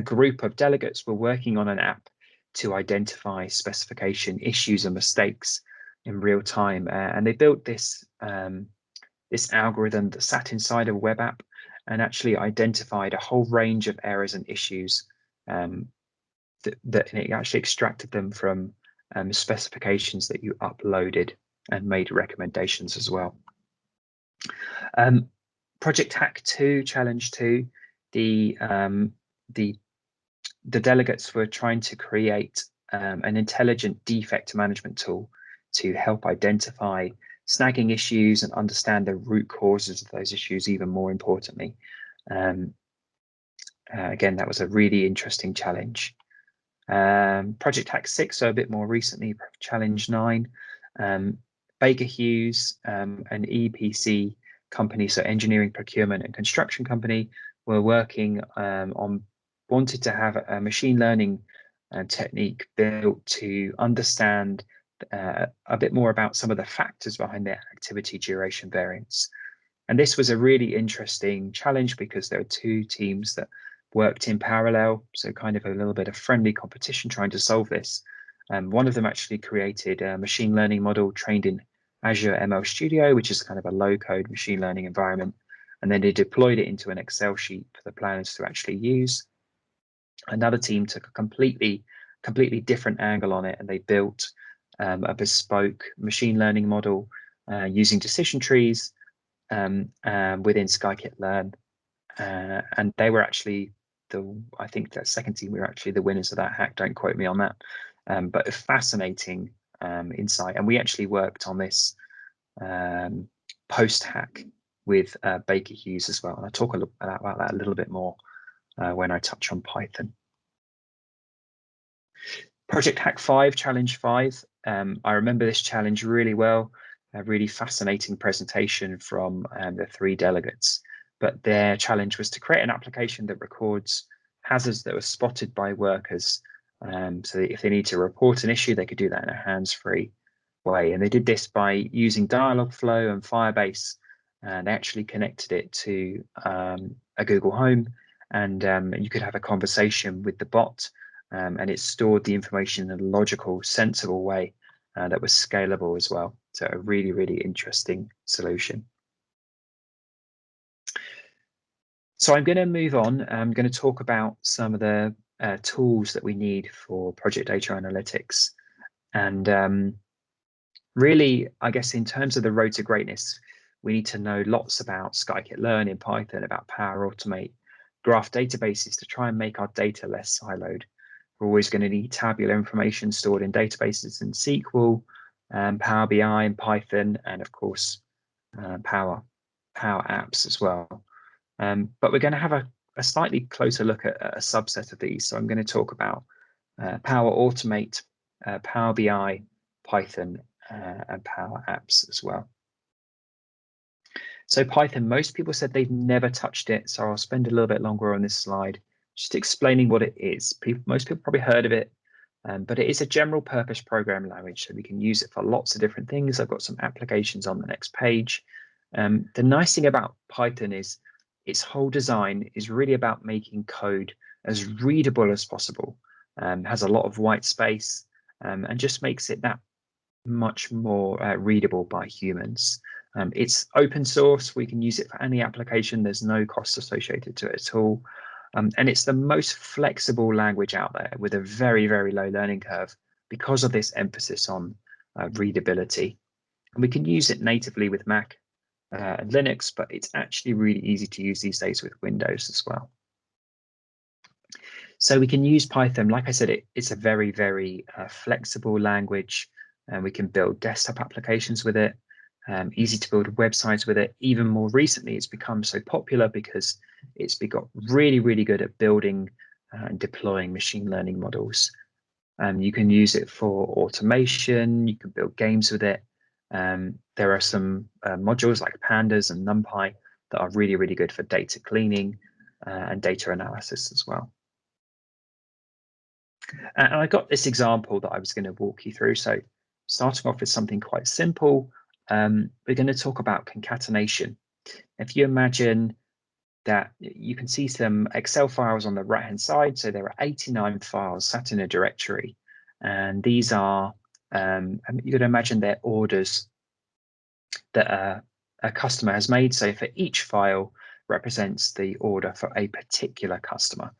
group of delegates were working on an app to identify specification issues and mistakes in real time, and they built this this algorithm that sat inside a web app and actually identified a whole range of errors and issues that it actually extracted them from specifications that you uploaded and made recommendations as well. Project Hack 2, Challenge 2, the delegates were trying to create an intelligent defect management tool to help identify snagging issues and understand the root causes of those issues even more importantly. Again, that was a really interesting challenge. Project Hack 6, so a bit more recently, Challenge 9. Baker Hughes, an EPC company, so engineering, procurement and construction company, were working wanted to have a machine learning technique built to understand a bit more about some of the factors behind their activity duration variance. And this was a really interesting challenge because there were two teams that worked in parallel, so kind of a little bit of friendly competition trying to solve this. One of them actually created a machine learning model trained in Azure ML Studio, which is kind of a low-code machine learning environment, and then they deployed it into an Excel sheet for the planners to actually use. Another team took a completely different angle on it, and they built a bespoke machine learning model using decision trees within Scikit-learn, and they were actually I think that second team were actually the winners of that hack. Don't quote me on that, but a fascinating insight. And we actually worked on this post hack with Baker Hughes as well, and I'll talk about that a little bit more when I touch on Python. Project Hack 5, Challenge 5. I remember this challenge really well. A really fascinating presentation from the three delegates. But their challenge was to create an application that records hazards that were spotted by workers. So that if they need to report an issue, they could do that in a hands-free way. And they did this by using Dialogflow and Firebase. And they actually connected it to a Google Home. And you could have a conversation with the bot. And it stored the information in a logical, sensible way that was scalable as well. So a really, really interesting solution. So I'm going to move on. I'm going to talk about some of the tools that we need for project data analytics. And really, I guess in terms of the road to greatness, we need to know lots about Scikit-learn in Python, about Power Automate, graph databases to try and make our data less siloed. We're always going to need tabular information stored in databases in SQL, Power BI in Python, and of course, Power Apps as well. But we're going to have a slightly closer look at a subset of these. So I'm going to talk about Power Automate, Power BI, Python, and Power Apps as well. So Python, most people said they've never touched it. So I'll spend a little bit longer on this slide, just explaining what it is. Most people probably heard of it, but it is a general purpose programming language. So we can use it for lots of different things. I've got some applications on the next page. The nice thing about Python is its whole design is really about making code as readable as possible, has a lot of white space, and just makes it that much more readable by humans. It's open source. We can use it for any application. There's no cost associated to it at all. And it's the most flexible language out there with a very, very low learning curve because of this emphasis on readability. And we can use it natively with Mac and Linux, but it's actually really easy to use these days with Windows as well. So we can use Python. Like I said, it's a very, very flexible language, and we can build desktop applications with it. Easy to build websites with it. Even more recently, it's become so popular because it's got really, really good at building and deploying machine learning models. You can use it for automation. You can build games with it. There are some modules like pandas and NumPy that are really, really good for data cleaning and data analysis as well. And I got this example that I was going to walk you through. So starting off with something quite simple, we're going to talk about concatenation. If you imagine that you can see some Excel files on the right hand side, so there are 89 files sat in a directory, and these are you could imagine they're orders that a customer has made. So for each file represents the order for a particular customer,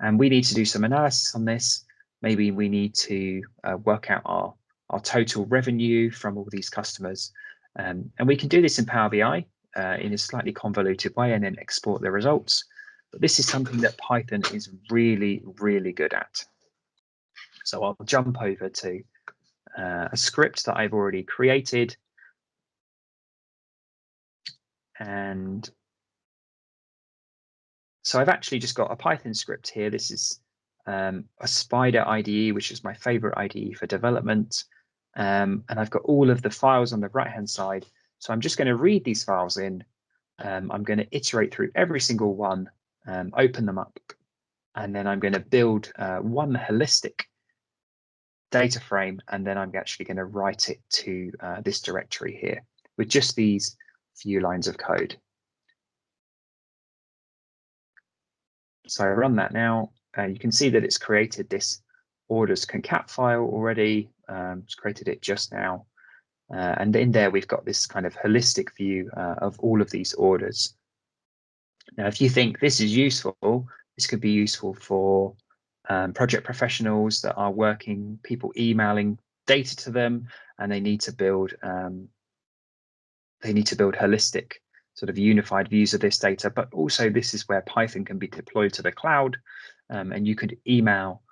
and we need to do some analysis on this. Maybe we need to work out our total revenue from all these customers, and we can do this in Power BI in a slightly convoluted way and then export the results. But this is something that Python is really, really good at. So I'll jump over to a script that I've already created. And so I've actually just got a Python script here. This is a Spider IDE, which is my favorite IDE for development. And I've got all of the files on the right-hand side. So I'm just going to read these files in. I'm going to iterate through every single one, open them up, and then I'm going to build one holistic data frame, and then I'm actually going to write it to this directory here with just these few lines of code. So I run that now. You can see that it's created this orders concat file already. It's created it just now. And in there, we've got this kind of holistic view of all of these orders. Now, if you think this is useful, this could be useful for project professionals that are working, people emailing data to them, and they need to build holistic sort of unified views of this data. But also, this is where Python can be deployed to the cloud, and you could email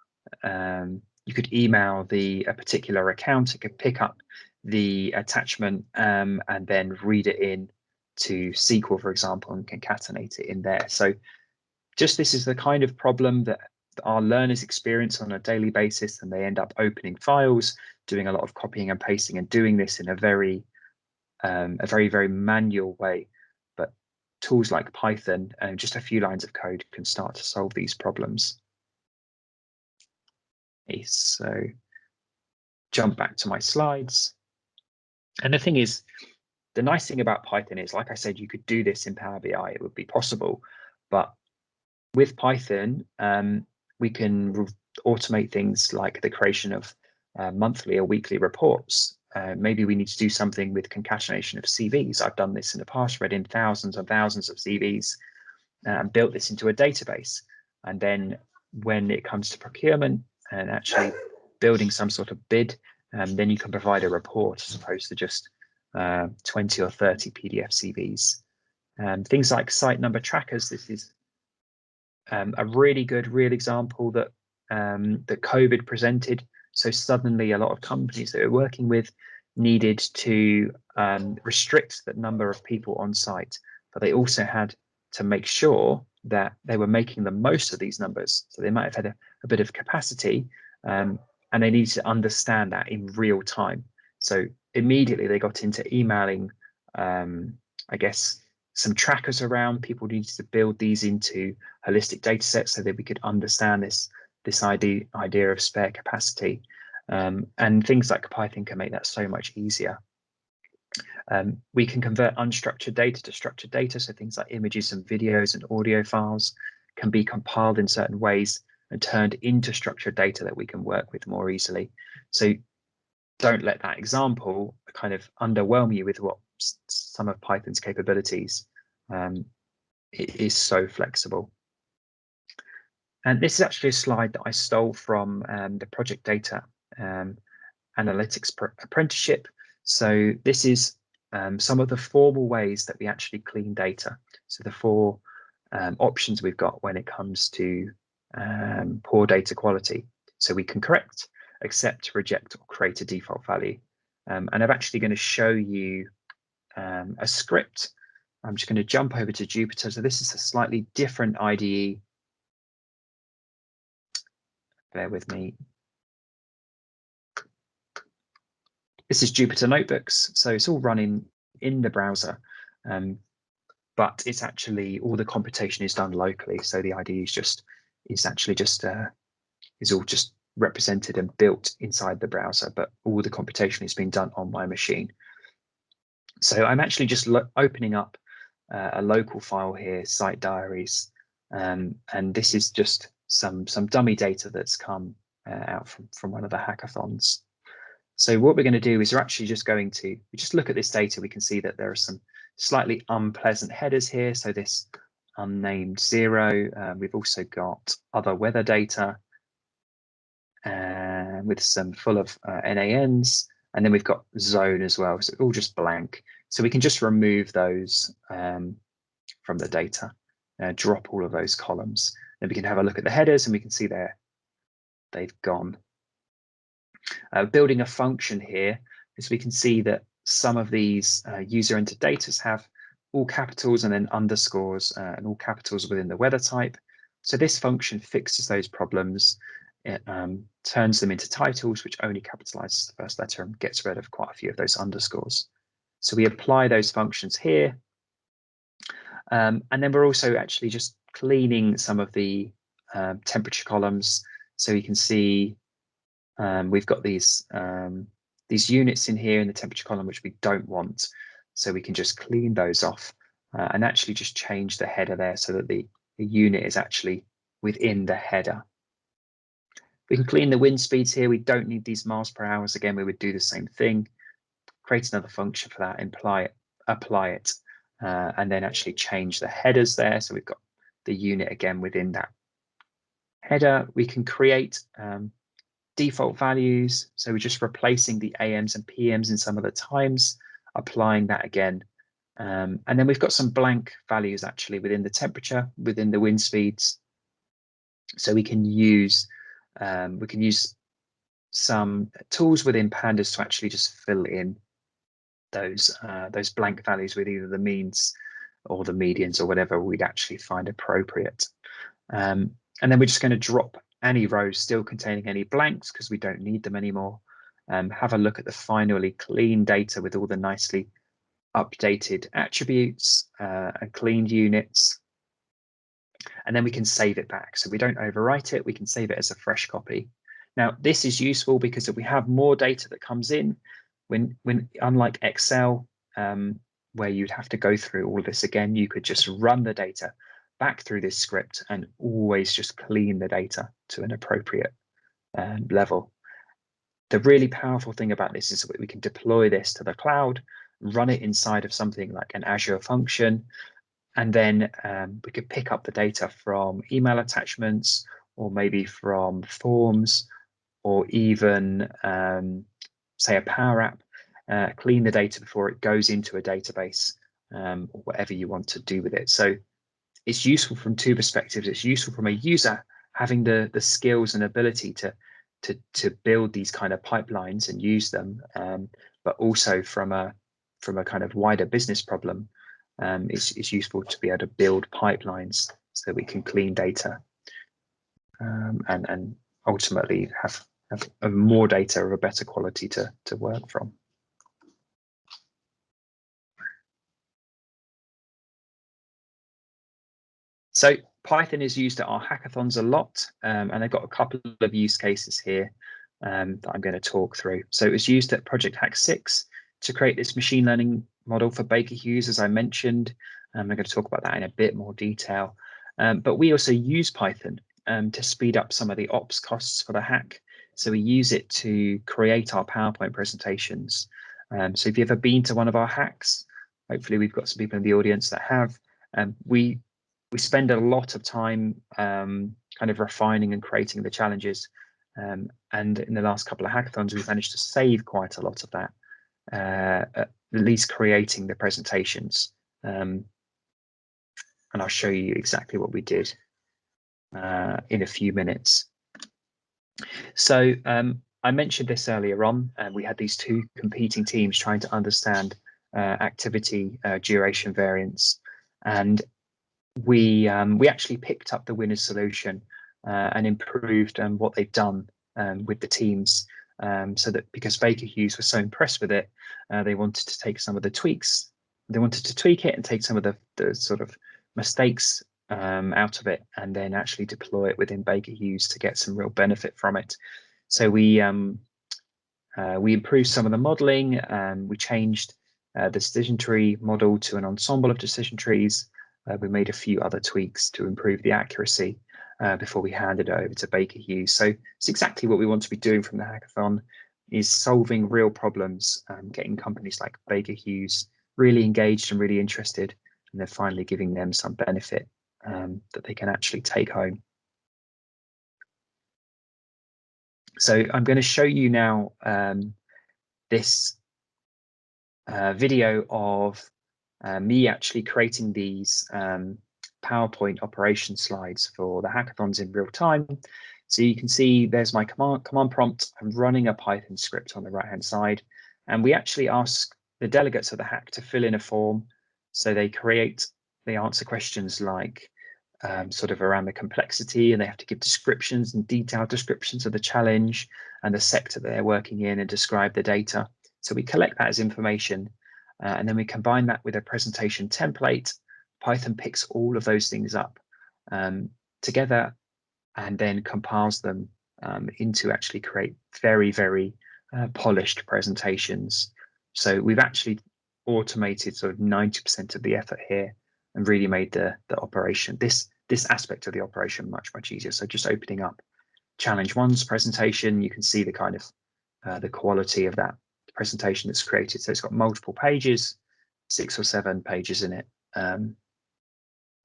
a particular account. It could pick up the attachment and then read it in to SQL, for example, and concatenate it in there. So just this is the kind of problem that our learners experience on a daily basis, and they end up opening files, doing a lot of copying and pasting, and doing this in a very, very manual way. But tools like Python and just a few lines of code can start to solve these problems. Okay, so jump back to my slides. And the thing is, the nice thing about Python is, like I said, you could do this in Power BI, it would be possible. But with Python, we can automate things like the creation of monthly or weekly reports. Maybe we need to do something with concatenation of CVs. I've done this in the past, read in thousands and thousands of CVs and built this into a database. And then when it comes to procurement and actually building some sort of bid, then you can provide a report as opposed to just 20 or 30 PDF CVs. Things like site number trackers. This is a really good real example that that COVID presented. So suddenly a lot of companies that we're working with needed to restrict the number of people on site, but they also had to make sure that they were making the most of these numbers. So they might have had a bit of capacity, and they needed to understand that in real time. So immediately they got into emailing, I guess, some trackers around. People needed to build these into holistic data sets so that we could understand this idea of spare capacity. And things like Python can make that so much easier. We can convert unstructured data to structured data, so things like images and videos and audio files can be compiled in certain ways and turned into structured data that we can work with more easily. So don't let that example kind of underwhelm you with what some of Python's capabilities. It is so flexible. And this is actually a slide that I stole from the project data analytics apprenticeship. So this is some of the formal ways that we actually clean data. So the four options we've got when it comes to poor data quality. So we can correct, accept, reject, or create a default value. And I'm actually going to show you a script. I'm just going to jump over to Jupyter. So this is a slightly different IDE. Bear with me. This is Jupyter Notebooks. So it's all running in the browser, but it's actually all the computation is done locally. So the IDE is all just represented and built inside the browser, but all the computation is being done on my machine. So I'm actually just opening up a local file here, site diaries, and this is just some dummy data that's come out from one of the hackathons. So what we're going to do is we're actually just going to just look at this data. We can see that there are some slightly unpleasant headers here. So this unnamed 0. We've also got other weather data with some full of NANs, and then we've got zone as well. So all just blank. So we can just remove those from the data, drop all of those columns. Then we can have a look at the headers, and we can see they've gone. Building a function here, as we can see that some of these user-entered data have all capitals and then underscores and all capitals within the weather type. So this function fixes those problems. It turns them into titles, which only capitalizes the first letter and gets rid of quite a few of those underscores. So we apply those functions here. And then we're also actually just cleaning some of the temperature columns. So you can see we've got these units in here in the temperature column, which we don't want. So we can just clean those off and actually just change the header there so that the unit is actually within the header. We can clean the wind speeds here. We don't need these miles per hour. Again, we would do the same thing. Create another function for that, apply it, and then actually change the headers there. So we've got the unit again within that header. We can create default values. So we're just replacing the AMs and PMs in some of the times, applying that again. And then we've got some blank values actually within the temperature, within the wind speeds. So we can use some tools within pandas to actually just fill in those blank values with either the means or the medians or whatever we'd actually find appropriate. And then we're just going to drop any rows still containing any blanks because we don't need them anymore. Have a look at the finally clean data with all the nicely updated attributes and cleaned units. And then we can save it back. So we don't overwrite it, we can save it as a fresh copy. Now, this is useful because if we have more data that comes in, when unlike Excel, where you'd have to go through all of this again, you could just run the data back through this script and always just clean the data to an appropriate level. The really powerful thing about this is that we can deploy this to the cloud, run it inside of something like an Azure function, and then we could pick up the data from email attachments or maybe from forms or even say a Power App, clean the data before it goes into a database or whatever you want to do with it. So it's useful from two perspectives. It's useful from a user having the skills and ability to build these kind of pipelines and use them, but also from a kind of wider business problem, it's useful to be able to build pipelines so that we can clean data and ultimately have more data of a better quality to work from. So Python is used at our hackathons a lot, and I've got a couple of use cases here that I'm going to talk through. So it was used at Project Hack 6 to create this machine learning model for Baker Hughes, as I mentioned. I'm going to talk about that in a bit more detail. But we also use Python to speed up some of the ops costs for the hack. So we use it to create our PowerPoint presentations. So if you've ever been to one of our hacks, hopefully we've got some people in the audience that have, we spend a lot of time kind of refining and creating the challenges. And in the last couple of hackathons, we've managed to save quite a lot of that, at least creating the presentations. And I'll show you exactly what we did in a few minutes. So I mentioned this earlier on, and we had these two competing teams trying to understand activity duration variance, and we actually picked up the winner's solution and improved what they've done with the teams, so that because Baker Hughes was so impressed with it, they wanted to take some of the tweaks. They wanted to tweak it and take some of the sort of mistakes out of it, and then actually deploy it within Baker Hughes to get some real benefit from it. So we improved some of the modeling. We changed the decision tree model to an ensemble of decision trees. We made a few other tweaks to improve the accuracy before we handed it over to Baker Hughes. So it's exactly what we want to be doing from the hackathon, is solving real problems, getting companies like Baker Hughes really engaged and really interested, and then finally giving them some benefit that they can actually take home. So I'm going to show you now this video of me actually creating these PowerPoint operation slides for the hackathons in real time. So you can see there's my command prompt. I'm running a Python script on the right hand side, and we actually ask the delegates of the hack to fill in a form. So they answer questions like sort of around the complexity, and they have to give descriptions and detailed descriptions of the challenge and the sector that they're working in, and describe the data. So we collect that as information, and then we combine that with a presentation template. Python picks all of those things up together, and then compiles them into actually create very, very polished presentations. So we've actually automated sort of 90% of the effort here, and really made the operation, this aspect of the operation, much easier. So just opening up challenge one's presentation, you can see the kind of the quality of that presentation that's created. So it's got multiple pages, 6 or 7 pages in it.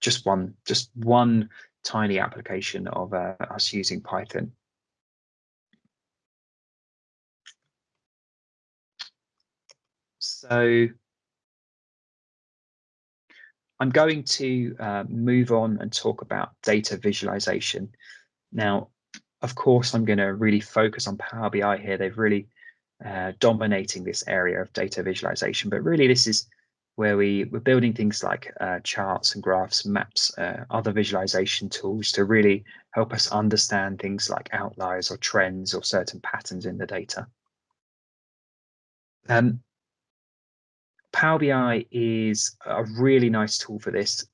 Just one tiny application of us using Python. So I'm going to move on and talk about data visualization. Now, of course, I'm going to really focus on Power BI here. They've really dominating this area of data visualization, but really this is where we're building things like charts and graphs, maps, other visualization tools to really help us understand things like outliers or trends or certain patterns in the data. Power BI is a really nice tool for this.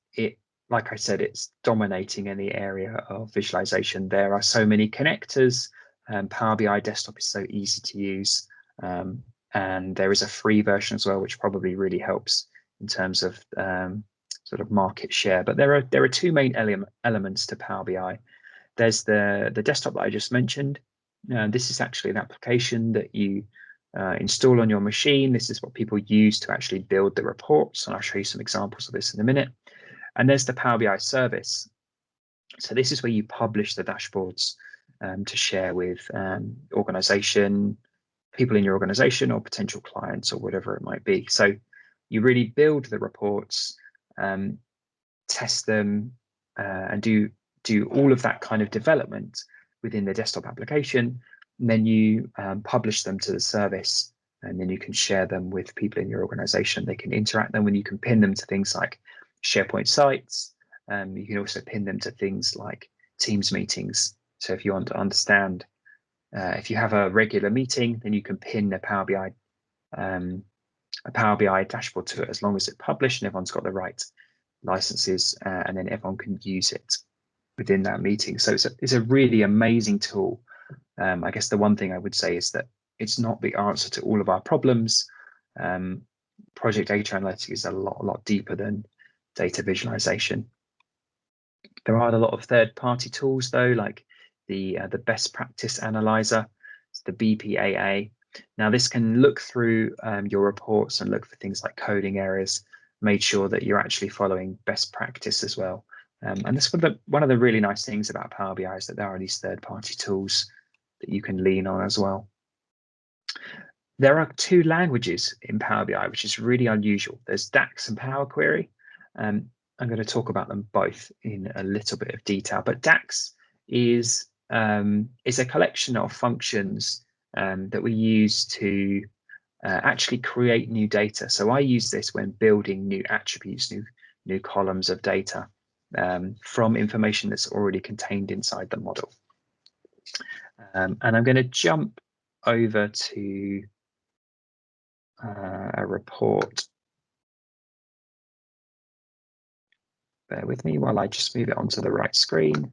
Like I said, it's dominating in the area of visualization. There are so many connectors, and Power BI desktop is so easy to use. And there is a free version as well, which probably really helps in terms of sort of market share. But there are two main elements to Power BI. There's the desktop that I just mentioned. This is actually an application that you install on your machine. This is what people use to actually build the reports, and I'll show you some examples of this in a minute. And there's the Power BI service. So this is where you publish the dashboards to share with organization, people in your organization, or potential clients, or whatever it might be. So you really build the reports, test them, and do all of that kind of development within the desktop application. And then you publish them to the service, and then you can share them with people in your organization. They can interact them, and you can pin them to things like SharePoint sites. You can also pin them to things like Teams meetings. So if you want to understand, if you have a regular meeting, then you can pin a Power BI dashboard to it, as long as it's published and everyone's got the right licenses, and then everyone can use it within that meeting. So it's a really amazing tool. I guess the one thing I would say is that it's not the answer to all of our problems, Project data analytics is a lot deeper than data visualization. There are a lot of third-party tools though, like the best practice analyzer, the BPAA. Now this can look through your reports and look for things like coding errors, make sure that you're actually following best practice as well. And that's one of the really nice things about Power BI is that there are these third-party tools that you can lean on as well. There are two languages in Power BI, which is really unusual. There's DAX and Power Query. I'm going to talk about them both in a little bit of detail, but DAX is a collection of functions that we use to actually create new data. So I use this when building new attributes, new columns of data from information that's already contained inside the model. And I'm going to jump over to a report. Bear with me while I just move it onto the right screen.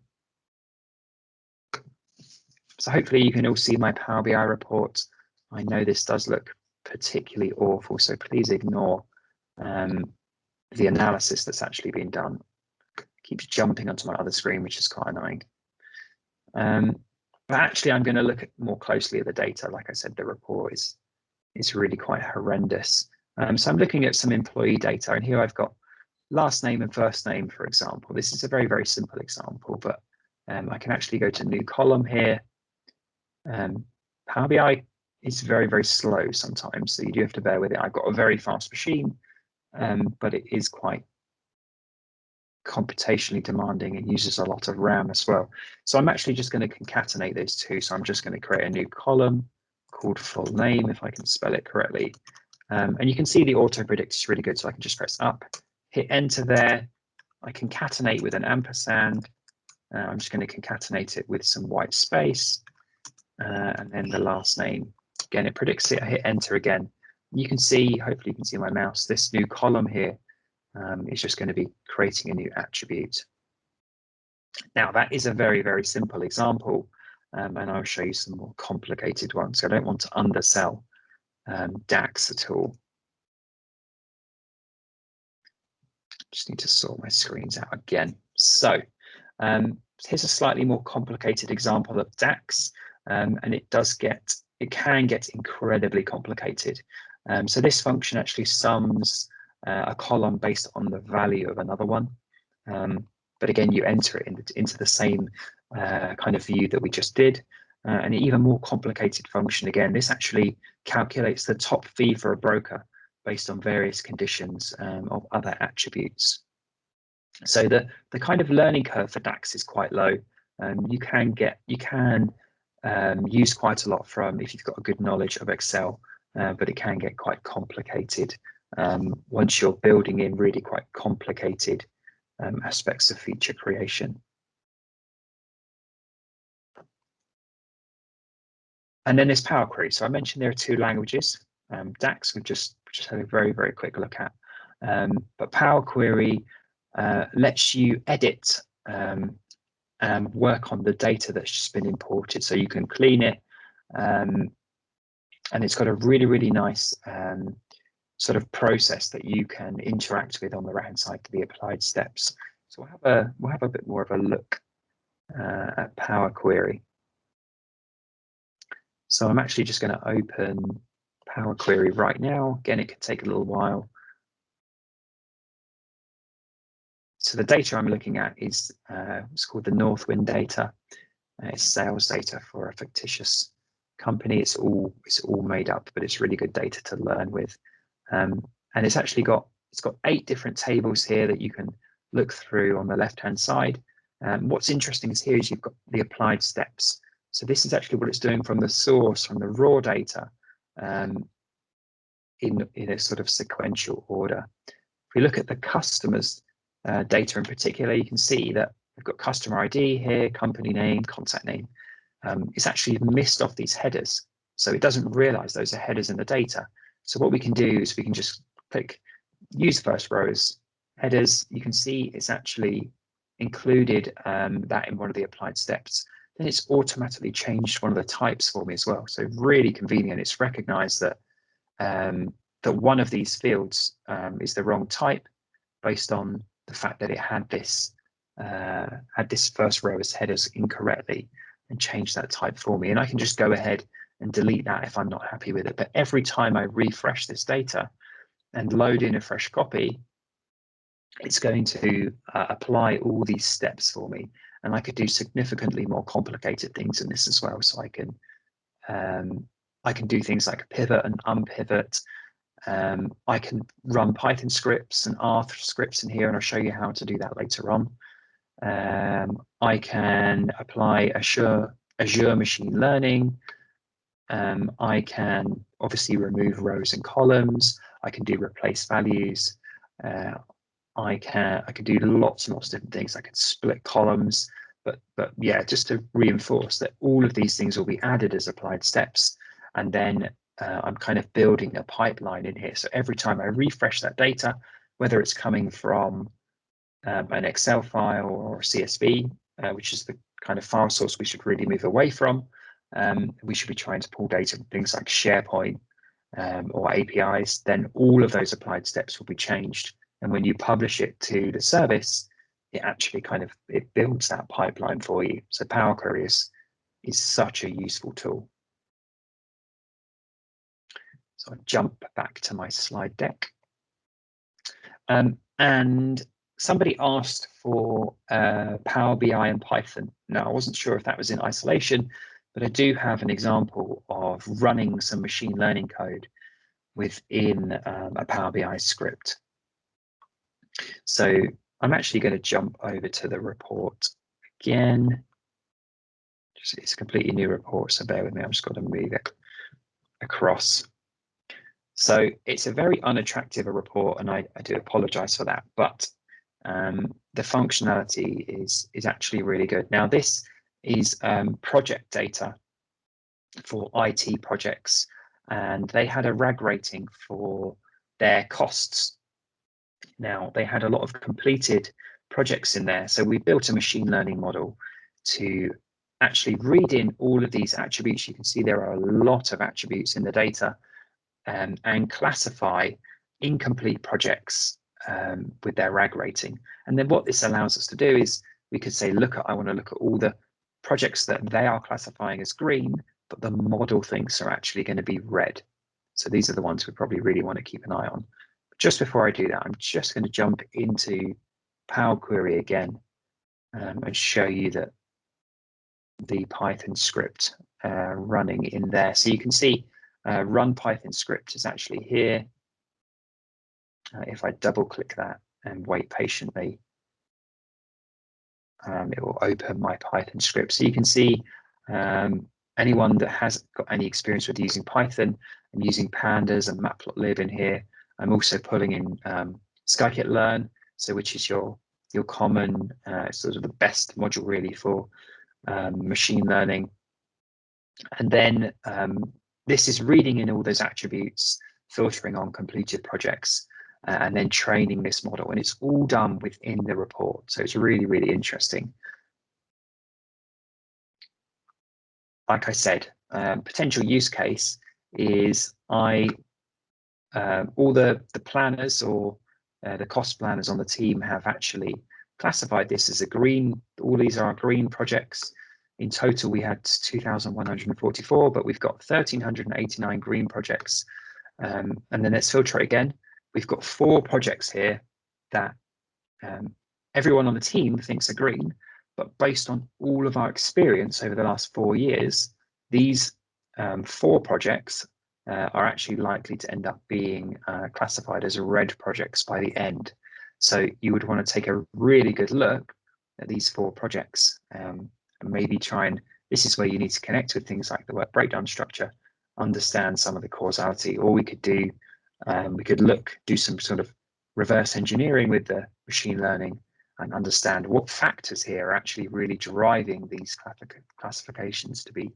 So hopefully you can all see my Power BI report. I know this does look particularly awful, so please ignore the analysis that's actually being done. It keeps jumping onto my other screen, which is quite annoying. But actually, I'm going to look more closely at the data. Like I said, the report is really quite horrendous. So I'm looking at some employee data, and here I've got last name and first name, for example. This is a very simple example, but I can actually go to new column here. Power BI is very slow sometimes, so you do have to bear with it. I've got a very fast machine, but it is quite computationally demanding and uses a lot of RAM as well. So I'm actually just going to concatenate those two. So I'm just going to create a new column called full name, if I can spell it correctly. And you can see the auto predict is really good. So I can just press up, hit enter there. I concatenate with an ampersand. I'm just going to concatenate it with some white space. And then the last name. Again, it predicts it. I hit enter again. You can see, hopefully you can see my mouse, this new column here is just going to be creating a new attribute. Now, that is a very simple example, and I'll show you some more complicated ones. So I don't want to undersell DAX at all. Just need to sort my screens out again. So here's a slightly more complicated example of DAX, and it can get incredibly complicated. So this function actually sums a column based on the value of another one. But again, you enter it into the same kind of view that we just did. An even more complicated function again, this actually calculates the top fee for a broker based on various conditions of other attributes. So the kind of learning curve for DAX is quite low. You can use quite a lot from if you've got a good knowledge of Excel, but it can get quite complicated once you're building in really quite complicated aspects of feature creation. And then there's Power Query. So I mentioned there are two languages. DAX we've just had a very quick look at, but Power Query lets you edit and work on the data that's just been imported. So you can clean it, and it's got a really nice sort of process that you can interact with on the right-hand side to the applied steps. So we'll have a bit more of a look at Power Query. So I'm actually just going to open Power Query right now. Again, it could take a little while. So the data I'm looking at is it's called the Northwind data. It's sales data for a fictitious company. It's all made up, but it's really good data to learn with. And it's actually got 8 different tables here that you can look through on the left-hand side. What's interesting is here is you've got the applied steps. So this is actually what it's doing from the source, from the raw data, in a sort of sequential order. If we look at the customers data in particular, you can see that we've got customer ID here, company name, contact name. It's actually missed off these headers, so it doesn't realize those are headers in the data. So what we can do is we can just click use first rows headers. You can see it's actually included that in one of the applied steps. Then it's automatically changed one of the types for me as well. So really convenient. It's recognized that that one of these fields is the wrong type based on the fact that it had this first row as headers incorrectly, and change that type for me. And I can just go ahead and delete that if I'm not happy with it. But every time I refresh this data and load in a fresh copy, it's going to apply all these steps for me. And I could do significantly more complicated things in this as well. So I can do things like pivot and unpivot. I can run Python scripts and R scripts in here, and I'll show you how to do that later on. I can apply Azure machine learning. I can obviously remove rows and columns. I can do replace values. I can do lots and lots of different things. I can split columns, but yeah, just to reinforce that all of these things will be added as applied steps, and then I'm kind of building a pipeline in here. So every time I refresh that data, whether it's coming from an Excel file or CSV, which is the kind of file source we should really move away from. We should be trying to pull data from things like SharePoint or APIs. Then all of those applied steps will be changed. And when you publish it to the service, it actually it builds that pipeline for you. So Power Query is such a useful tool. So I jump back to my slide deck. And somebody asked for Power BI and Python. Now, I wasn't sure if that was in isolation, but I do have an example of running some machine learning code within a Power BI script. So I'm actually going to jump over to the report again. It's a completely new report, so bear with me. I'm just going to move it across. So it's a very unattractive report, and I do apologize for that, but the functionality is actually really good. Now, this is project data for IT projects, and they had a RAG rating for their costs. Now, they had a lot of completed projects in there, so we built a machine learning model to actually read in all of these attributes. You can see there are a lot of attributes in the data, and classify incomplete projects with their RAG rating. And then what this allows us to do is we could say, I want to look at all the projects that they are classifying as green, but the model thinks are actually going to be red. So these are the ones we probably really want to keep an eye on. But just before I do that, I'm just going to jump into Power Query again and show you that the Python script running in there. So you can see run Python script is actually here. If I double click that and wait patiently, it will open my Python script. So you can see anyone that has got any experience with using Python and using pandas and matplotlib in here. I'm also pulling in scikit-learn, so which is your common sort of the best module really for machine learning. And then this is reading in all those attributes, filtering on completed projects, and then training this model. And it's all done within the report. So it's really, really interesting. Like I said, potential use case is all the planners or the cost planners on the team have actually classified this as a green. All these are green projects. In total, we had 2,144, but we've got 1,389 green projects. And then let's filter it again. We've got 4 projects here that everyone on the team thinks are green, but based on all of our experience over the last 4 years, these 4 projects are actually likely to end up being classified as red projects by the end. So you would want to take a really good look at these 4 projects. And maybe this is where you need to connect with things like the work breakdown structure, understand some of the causality, or we could do some sort of reverse engineering with the machine learning and understand what factors here are actually really driving these classifications to be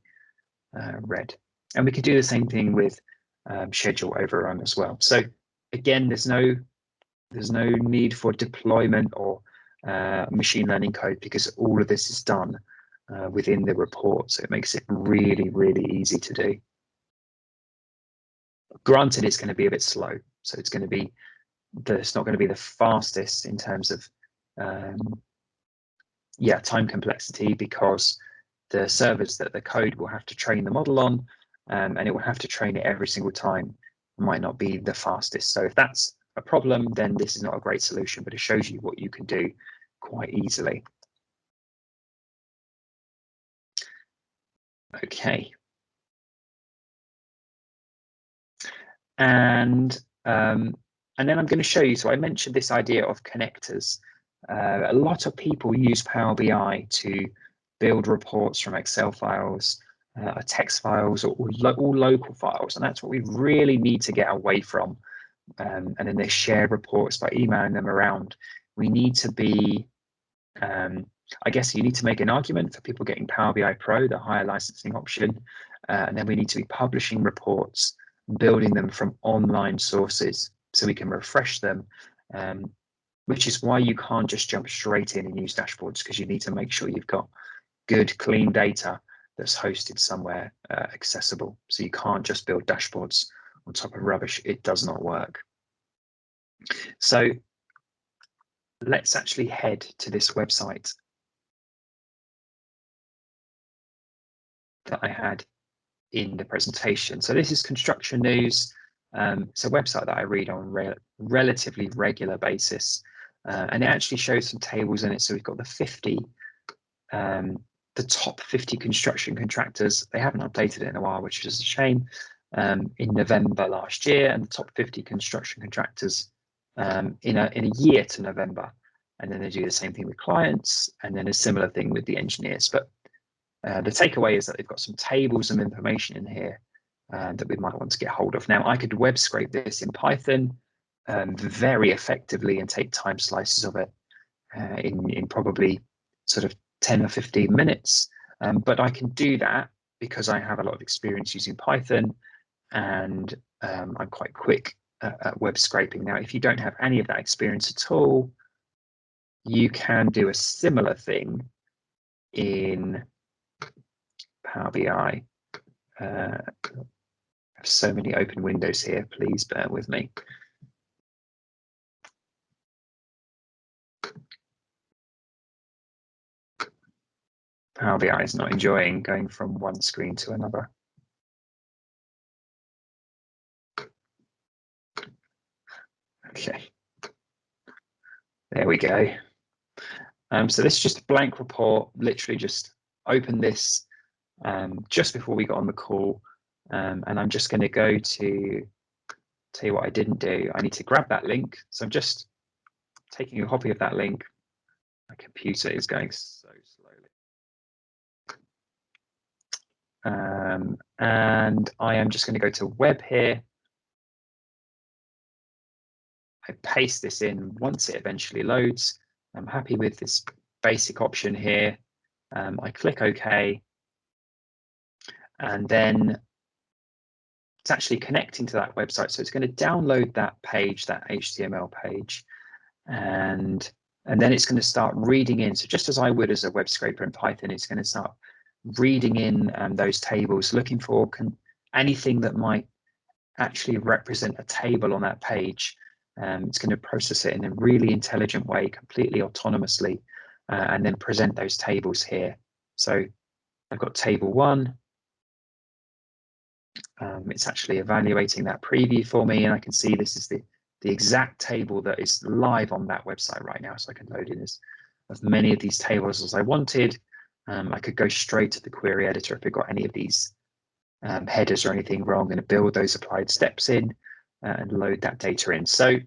red. And we could do the same thing with schedule overrun as well. So again, there's no need for deployment or machine learning code, because all of this is done within the report. So it makes it really, really easy to do. Granted, it's going to be a bit slow, so it's not going to be the fastest in terms of time complexity, because the servers that the code will have to train the model on, and it will have to train it every single time, might not be the fastest. So if that's a problem, then this is not a great solution, but it shows you what you can do quite easily. Okay. And then I'm going to show you, so I mentioned this idea of connectors. A lot of people use Power BI to build reports from Excel files, text files, or all local files, and that's what we really need to get away from. And then they share reports by emailing them around. We need to be, I guess you need to make an argument for people getting Power BI Pro, the higher licensing option, and then we need to be publishing reports, building them from online sources so we can refresh them, which is why you can't just jump straight in and use dashboards, because you need to make sure you've got good, clean data that's hosted somewhere accessible. So you can't just build dashboards on top of rubbish. It does not work. So let's actually head to this website that I had in the presentation. So this is Construction News. It's a website that I read on relatively regular basis, and it actually shows some tables in it. So we've got the top 50 construction contractors. They haven't updated it in a while, which is a shame. In November last year, and the top 50 construction contractors in a year to November, and then they do the same thing with clients, and then a similar thing with the engineers. But the takeaway is that they've got some tables and information in here that we might want to get hold of. Now, I could web scrape this in Python very effectively and take time slices of it in probably sort of 10 or 15 minutes. But I can do that because I have a lot of experience using Python, and I'm quite quick at web scraping. Now, if you don't have any of that experience at all, you can do a similar thing in Power BI. I have so many open windows here, please bear with me. Power BI is not enjoying going from one screen to another. Okay, there we go. So this is just a blank report, literally just opened this just before we got on the call, and I'm just going to go to tell you what I didn't do. I need to grab that link, so I'm just taking a copy of that link. My computer is going so slowly, and I am just going to go to web here. I paste this in once it eventually loads. I'm happy with this basic option here. I click OK, and then it's actually connecting to that website. So it's going to download that page, that HTML page, and then it's going to start reading in. So just as I would as a web scraper in Python, it's going to start reading in those tables, looking for anything that might actually represent a table on that page. It's going to process it in a really intelligent way, completely autonomously, and then present those tables here. So I've got table 1. It's actually evaluating that preview for me, and I can see this is the exact table that is live on that website right now. So I can load in as many of these tables as I wanted. I could go straight to the query editor if it got any of these headers or anything wrong, and build those applied steps in and load that data in. So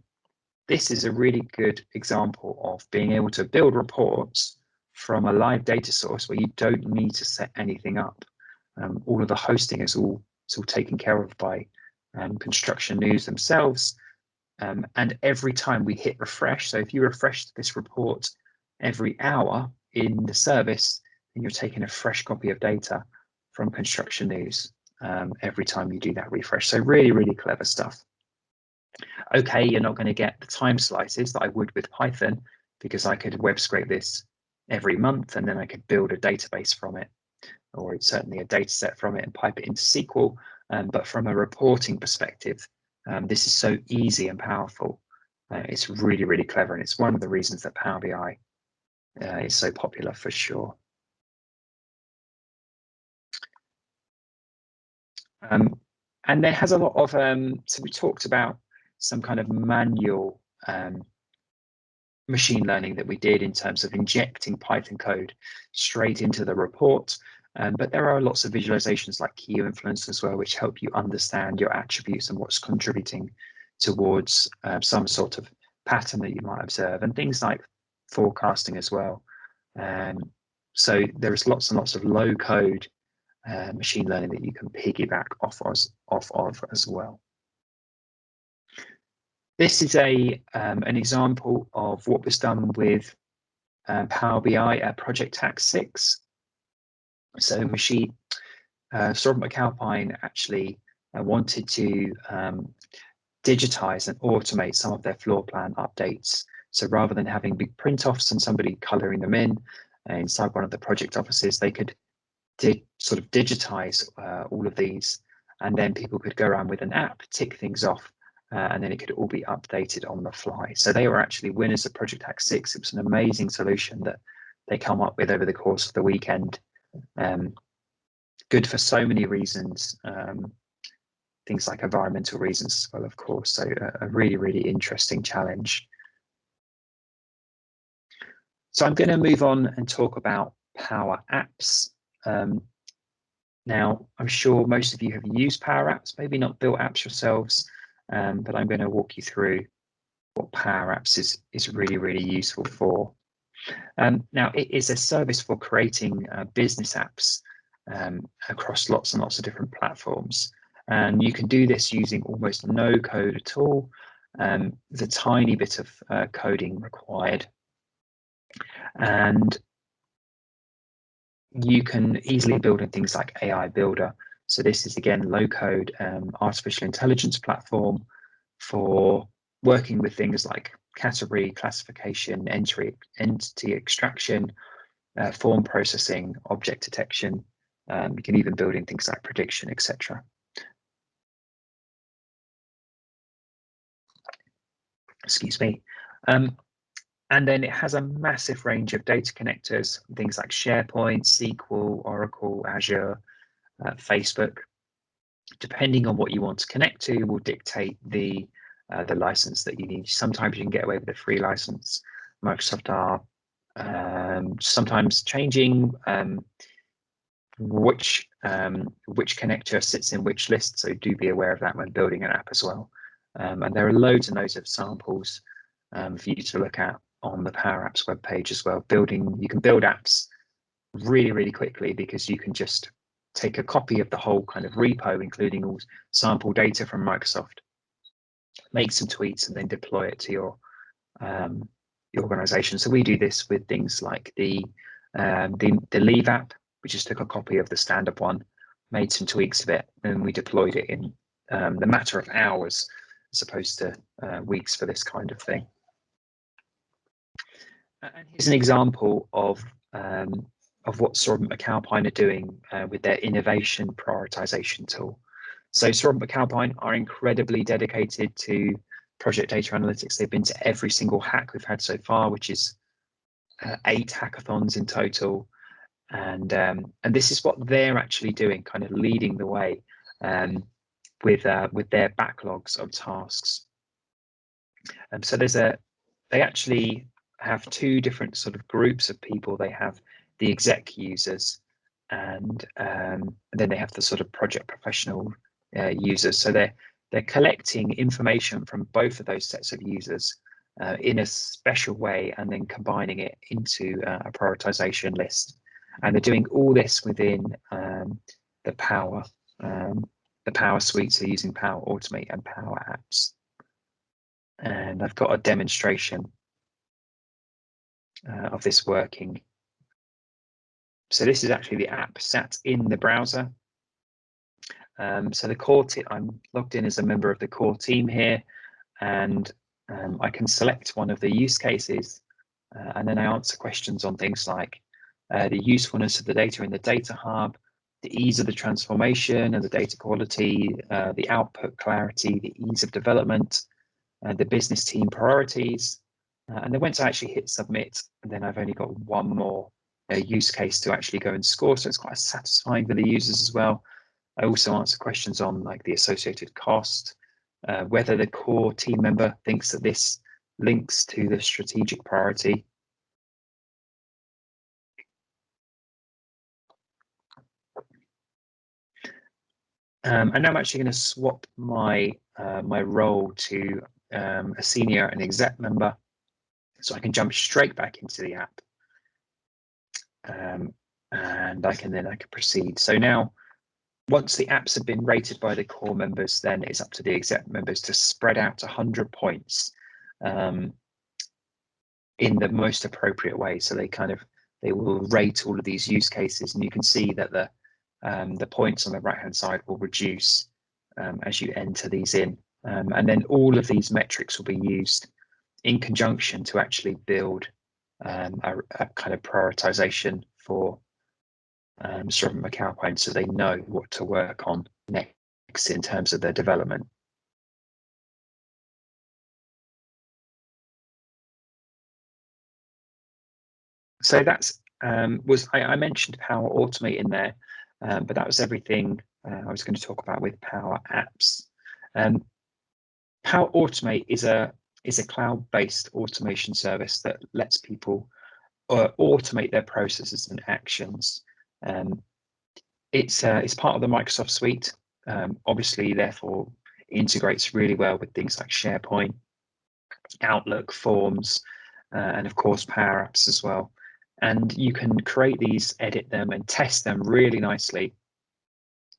this is a really good example of being able to build reports from a live data source where you don't need to set anything up. All of the hosting is all taken care of by Construction News themselves. And every time we hit refresh, so if you refresh this report every hour in the service, then you're taking a fresh copy of data from Construction News every time you do that refresh. So really, really clever stuff. Okay, you're not going to get the time slices that I would with Python, because I could web scrape this every month, and then I could build a database from it, or certainly a data set from it, and pipe it into SQL. But from a reporting perspective, this is so easy and powerful. It's really, really clever, and it's one of the reasons that Power BI is so popular for sure. And there has a lot of, so we talked about some kind of manual machine learning that we did in terms of injecting Python code straight into the report. But there are lots of visualizations like key influence as well, which help you understand your attributes and what's contributing towards some sort of pattern that you might observe, and things like forecasting as well. So there's lots and lots of low code machine learning that you can piggyback off of as well. This is an example of what was done with Power BI at Project Tax 6. So Sorb McAlpine actually wanted to digitize and automate some of their floor plan updates. So rather than having big print-offs and somebody coloring them in inside one of the project offices, they could sort of digitize all of these, and then people could go around with an app, tick things off, and then it could all be updated on the fly. So they were actually winners of Project Tax 6. It was an amazing solution that they come up with over the course of the weekend. Good for so many reasons, things like environmental reasons as well, of course. So a really, really interesting challenge. So I'm going to move on and talk about Power Apps. Now, I'm sure most of you have used Power Apps, maybe not built apps yourselves, but I'm going to walk you through what Power Apps is really, really useful for. Now, it is a service for creating business apps across lots and lots of different platforms. And you can do this using almost no code at all. There's a tiny bit of coding required. And you can easily build in things like AI Builder. So this is, again, low-code artificial intelligence platform for working with things like category classification, entity extraction, form processing, object detection. You can even build in things like prediction, etc. Excuse me. And then it has a massive range of data connectors, things like SharePoint, SQL, Oracle, Azure, Facebook. Depending on what you want to connect to will dictate the license that you need. Sometimes you can get away with a free license. Microsoft are sometimes changing which connector sits in which list, so do be aware of that when building an app as well. And there are loads and loads of samples for you to look at on the Power Apps webpage as well. You can build apps really, really quickly because you can just take a copy of the whole kind of repo, including all sample data from Microsoft, make some tweaks, and then deploy it to your organization. So we do this with things like the Leave app. We just took a copy of the standard one, made some tweaks of it, and we deployed it in the matter of hours, as opposed to weeks for this kind of thing. And here's an example of what Sorb McAlpine are doing with their innovation prioritization tool. So Sorb McAlpine are incredibly dedicated to project data analytics. They've been to every single hack we've had so far, which is 8 hackathons in total. And this is what they're actually doing, kind of leading the way with their backlogs of tasks. So they actually have 2 different sort of groups of people. They have the exec users, and then they have the sort of project professional users. So they're collecting information from both of those sets of users in a special way, and then combining it into a prioritization list. And they're doing all this within the Power Suite, so using Power Automate and Power Apps. And I've got a demonstration of this working. So this is actually the app sat in the browser. So the core team, I'm logged in as a member of the core team here, and I can select one of the use cases, and then I answer questions on things like the usefulness of the data in the data hub, the ease of the transformation and the data quality, the output clarity, the ease of development, the business team priorities. And then once I actually hit submit, and then I've only got one more use case to actually go and score. So it's quite satisfying for the users as well. I also answer questions on like the associated cost, whether the core team member thinks that this links to the strategic priority. And now I'm actually going to swap my my role to a senior and exec member, so I can jump straight back into the app, and I can proceed. So now, once the apps have been rated by the core members, then it's up to the exec members to spread out 100 points in the most appropriate way. So they will rate all of these use cases, and you can see that the points on the right-hand side will reduce as you enter these in. And then all of these metrics will be used in conjunction to actually build a kind of prioritization for from McAlpine, so they know what to work on next in terms of their development. So that's I mentioned Power Automate in there, but that was everything I was going to talk about with Power Apps. Power Automate is a cloud-based automation service that lets people automate their processes and actions. It's part of the Microsoft suite, obviously, therefore integrates really well with things like SharePoint, Outlook, Forms, and of course Power Apps as well. And you can create these, edit them, and test them really nicely,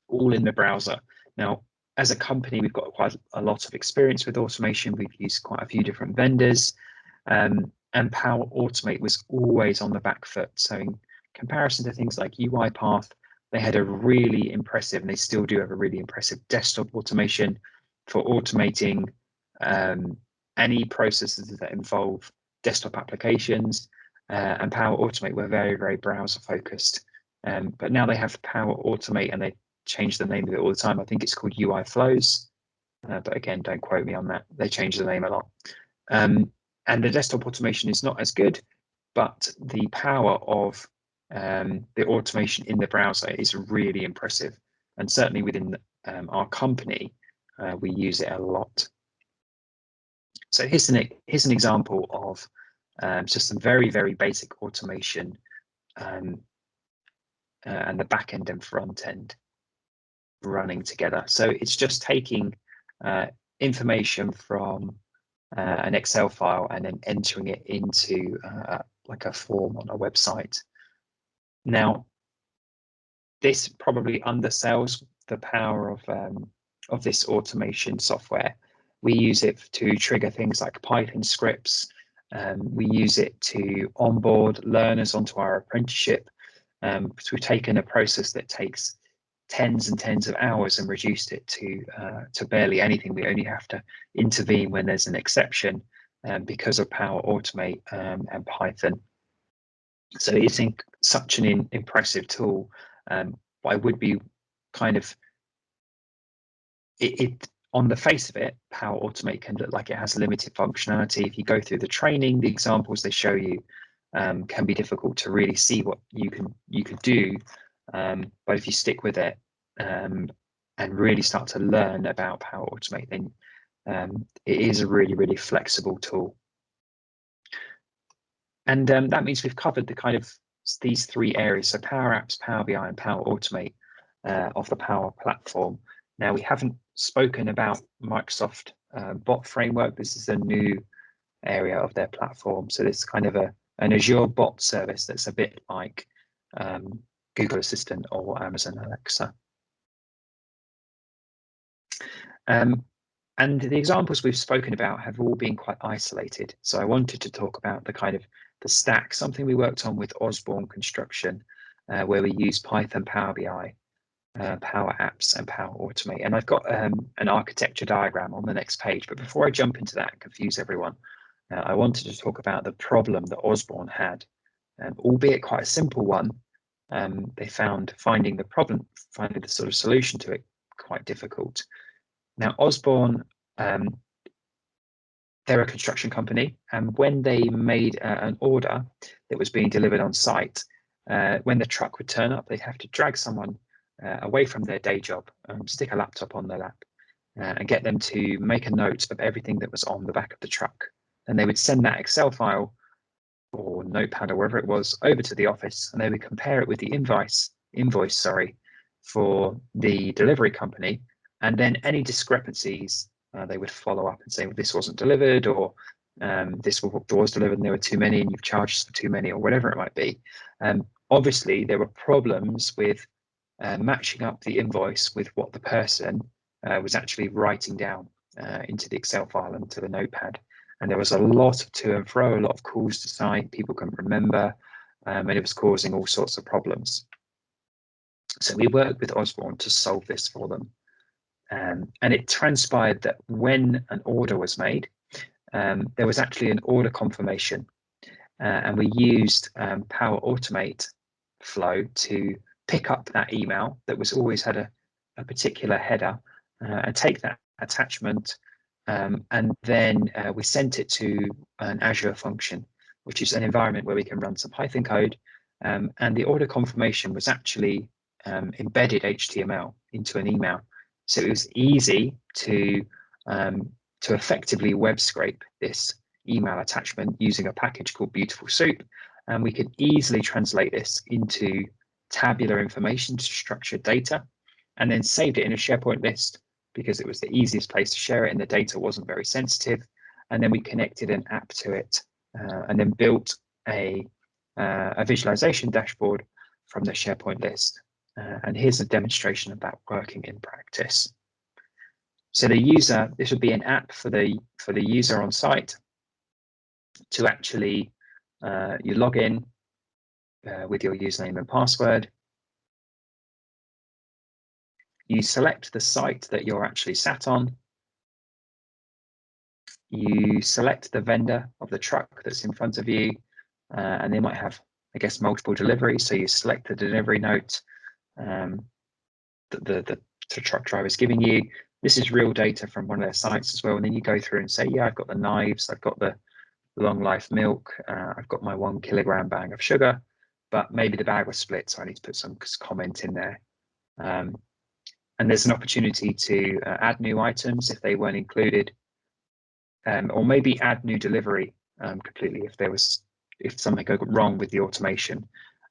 all in the browser. Now, as a company, we've got quite a lot of experience with automation. We've used quite a few different vendors, and Power Automate was always on the back foot. So in comparison to things like UiPath, they had a really impressive, and they still do have a really impressive desktop automation for automating any processes that involve desktop applications. And Power Automate were very, very browser focused. But now they have Power Automate, and they change the name of it all the time. I think it's called UI Flows, but again, don't quote me on that. They change the name a lot. And the desktop automation is not as good, but the power of the automation in the browser is really impressive. And certainly within our company, we use it a lot. So here's an example of just some very, very basic automation and the back end and front end running together. So it's just taking information from an Excel file and then entering it into like a form on a website. Now, this probably undersells the power of this automation software. We use it to trigger things like Python scripts. We use it to onboard learners onto our apprenticeship. So we've taken a process that takes tens and tens of hours and reduced it to barely anything. We only have to intervene when there's an exception because of Power Automate and Python. So it's such an impressive tool. I would be kind of it on the face of it, Power Automate can look like it has limited functionality. If you go through the training, the examples they show you can be difficult to really see what you could do. But if you stick with it and really start to learn about Power Automate, then it is a really, really flexible tool. And that means we've covered the kind of these three areas: so Power Apps, Power BI, and Power Automate of the Power Platform. Now, we haven't spoken about Microsoft bot framework. This is a new area of their platform. So it's kind of an Azure bot service that's a bit like Google Assistant or Amazon Alexa. And the examples we've spoken about have all been quite isolated. So I wanted to talk about the stack, something we worked on with Osborne Construction, where we use Python, Power BI, Power Apps, and Power Automate. And I've got an architecture diagram on the next page. But before I jump into that and confuse everyone, I wanted to talk about the problem that Osborne had, albeit quite a simple one, they found finding the sort of solution to it quite difficult. Now, Osborne, they're a construction company, and when they made an order that was being delivered on site, when the truck would turn up, they'd have to drag someone away from their day job, stick a laptop on their lap, and get them to make a note of everything that was on the back of the truck. And they would send that Excel file or notepad or wherever it was over to the office, and they would compare it with the invoice for the delivery company, and then any discrepancies they would follow up and say, well, this wasn't delivered, or this was delivered and there were too many and you've charged for too many, or whatever it might be. Obviously, there were problems with matching up the invoice with what the person was actually writing down into the Excel file and to the notepad. And there was a lot of to and fro, a lot of calls to site, people couldn't remember, and it was causing all sorts of problems. So we worked with Osborne to solve this for them. And it transpired that when an order was made, there was actually an order confirmation. And we used Power Automate flow to pick up that email that was always had a particular header and take that attachment, and then we sent it to an Azure function, which is an environment where we can run some Python code, and the order confirmation was actually embedded HTML into an email. So it was easy to effectively web scrape this email attachment using a package called Beautiful Soup, and we could easily translate this into tabular information to structured data, and then saved it in a SharePoint list because it was the easiest place to share it and the data wasn't very sensitive. And then we connected an app to it, and then built a visualization dashboard from the SharePoint list. And here's a demonstration of that working in practice. So the user, this would be an app for the user on site to actually, you log in with your username and password. You select the site that you're actually sat on. You select the vendor of the truck that's in front of you, and they might have, I guess, multiple deliveries. So you select the delivery note that the truck driver is giving you. This is real data from one of their sites as well. And then you go through and say, yeah, I've got the knives, I've got the long life milk, I've got my 1 kilogram bag of sugar, but maybe the bag was split, so I need to put some comment in there. And there's an opportunity to add new items if they weren't included, or maybe add new delivery completely if something go wrong with the automation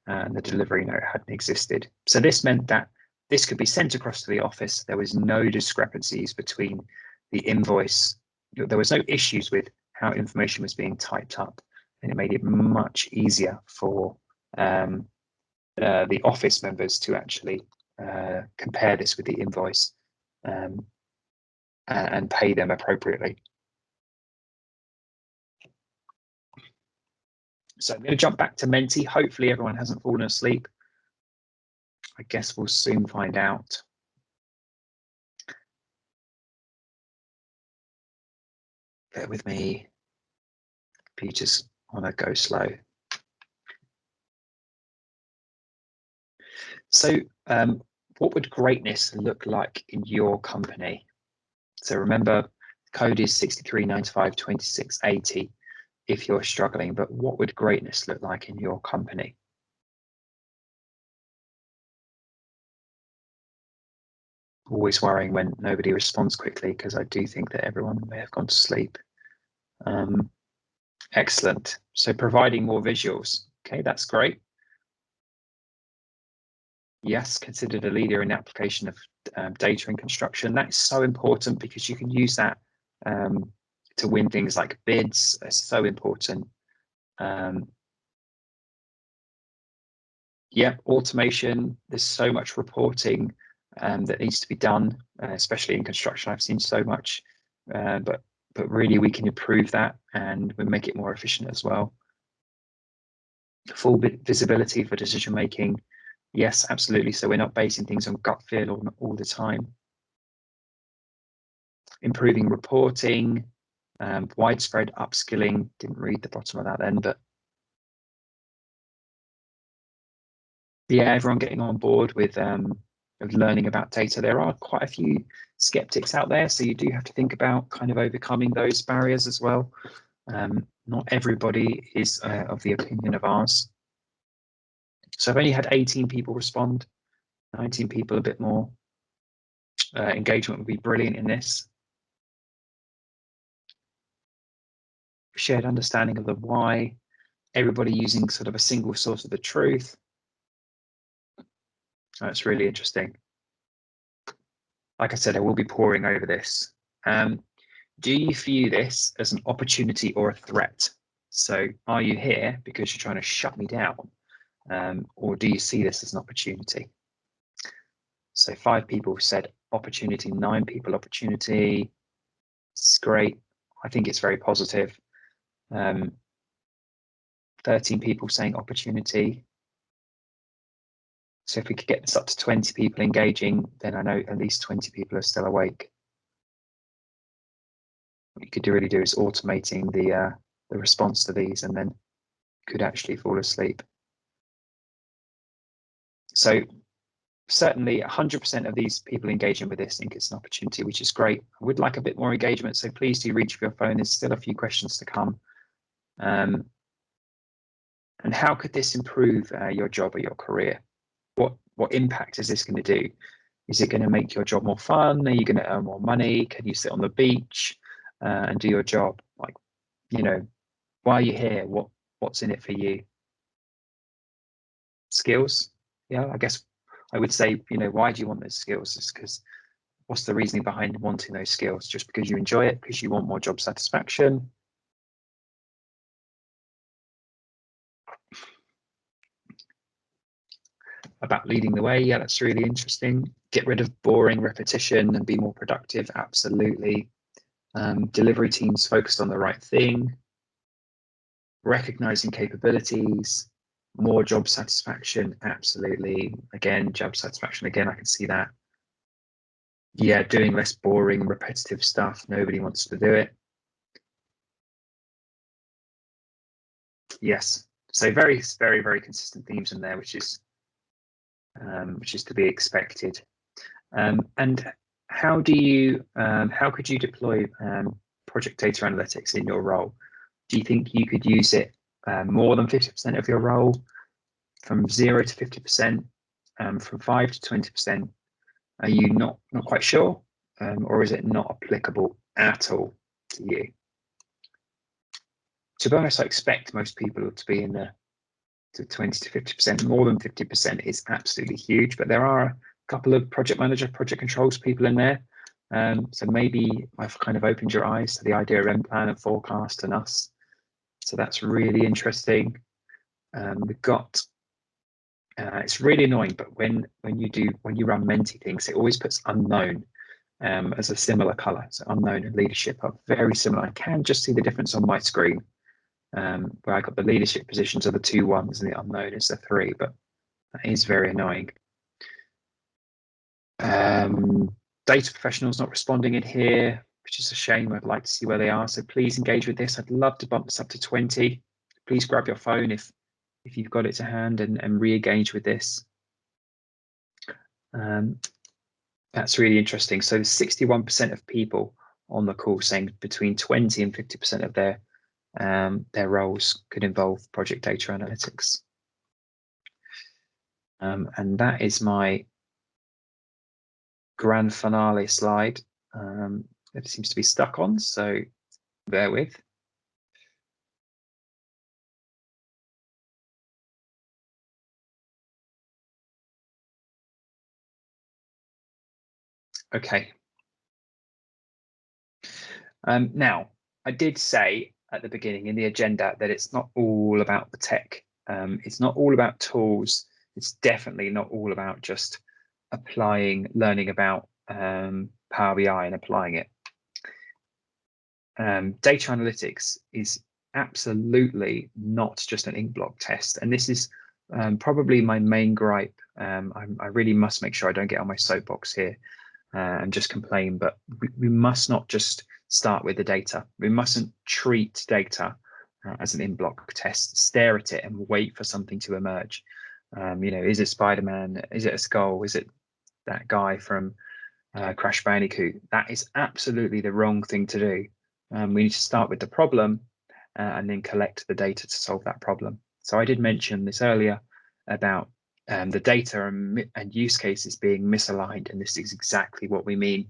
and the delivery note hadn't existed. So this meant that this could be sent across to the office. There was no discrepancies between the invoice. There was no issues with how information was being typed up, and it made it much easier for the office members to actually compare this with the invoice and pay them appropriately. So I'm going to jump back to Menti. Hopefully everyone hasn't fallen asleep. I guess we'll soon find out. Bear with me. Computer's on a go slow. So what would greatness look like in your company? So remember, code is 63952680 if you're struggling, but what would greatness look like in your company? Always worrying when nobody responds quickly, because I do think that everyone may have gone to sleep. Excellent. So providing more visuals. Okay, that's great. Yes, considered a leader in the application of data in construction. That's so important because you can use that to win things like bids. It's so important. Yeah, automation. There's so much reporting that needs to be done, especially in construction. I've seen so much, but really we can improve that and we make it more efficient as well. Full visibility for decision making. Yes, absolutely. So we're not basing things on gut feel all the time. Improving reporting, widespread upskilling. Didn't read the bottom of that then, but Yeah, everyone getting on board with learning about data. There are quite a few skeptics out there, so you do have to think about kind of overcoming those barriers as well. Not everybody is of the opinion of ours. So I've only had 18 people respond, 19 people, a bit more. Engagement would be brilliant in this. Shared understanding of the why, everybody using sort of a single source of the truth. That's really interesting. Like I said, I will be poring over this. Do you view this as an opportunity or a threat? So are you here because you're trying to shut me down? Or do you see this as an opportunity? So 5 people said opportunity, 9 people opportunity. It's great. I think it's very positive. 13 people saying opportunity. So if we could get this up to 20 people engaging, then I know at least 20 people are still awake. What you could really do is automating the response to these, and then could actually fall asleep. So certainly 100% of these people engaging with this think it's an opportunity, which is great. I would like a bit more engagement, so please do reach for your phone. There's still a few questions to come. And how could this improve your job or your career? What impact is this going to do? Is it going to make your job more fun? Are you going to earn more money? Can you sit on the beach and do your job? Like, you know, why are you here? What's in it for you? Skills? Yeah, I guess I would say, you know, why do you want those skills? It's because what's the reasoning behind wanting those skills? Just because you enjoy it, because you want more job satisfaction? About leading the way, yeah, that's really interesting. Get rid of boring repetition and be more productive, absolutely. Delivery teams focused on the right thing. Recognizing capabilities, more job satisfaction, absolutely. Again, job satisfaction, again, I can see that. Yeah, doing less boring, repetitive stuff. Nobody wants to do it. Yes. So very, very, very consistent themes in there, which is to be expected. And how could you deploy project data analytics in your role? Do you think you could use it more than 50% of your role, from 0 to 50%, from 5 to 20%? Are you not quite sure, or is it not applicable at all to you? To be honest, I expect most people to be in the 20 to 50%. More than 50% is absolutely huge, but there are a couple of project manager, project controls people in there. So maybe I've kind of opened your eyes to the idea of M-Plan and Forecast and us. So that's really interesting. We've got, it's really annoying, but when you run Menti things, it always puts unknown as a similar color. So unknown and leadership are very similar. I can just see the difference on my screen. Where I got the leadership positions are the 2 1s and the unknown is the 3, but that is very annoying. Data professionals not responding in here, which is a shame. I'd like to see where they are. So please engage with this. I'd love to bump this up to 20. Please grab your phone if you've got it to hand and re-engage with this. That's really interesting. So 61% of people on the call saying between 20 and 50% of their roles could involve project data analytics. And that is my grand finale slide. It seems to be stuck on, so bear with. Okay. Now, I did say at the beginning in the agenda that it's not all about the tech. It's not all about tools. It's definitely not all about just learning about Power BI and applying it. Data analytics is absolutely not just an ink block test. And this is probably my main gripe. I really must make sure I don't get on my soapbox here and just complain, but we must not just start with the data. We mustn't treat data as an in-block test, stare at it and wait for something to emerge. Is it Spider-Man? Is it a skull? Is it that guy from Crash Bandicoot? That is absolutely the wrong thing to do. We need to start with the problem and then collect the data to solve that problem. So I did mention this earlier about the data and use cases being misaligned, and this is exactly what we mean.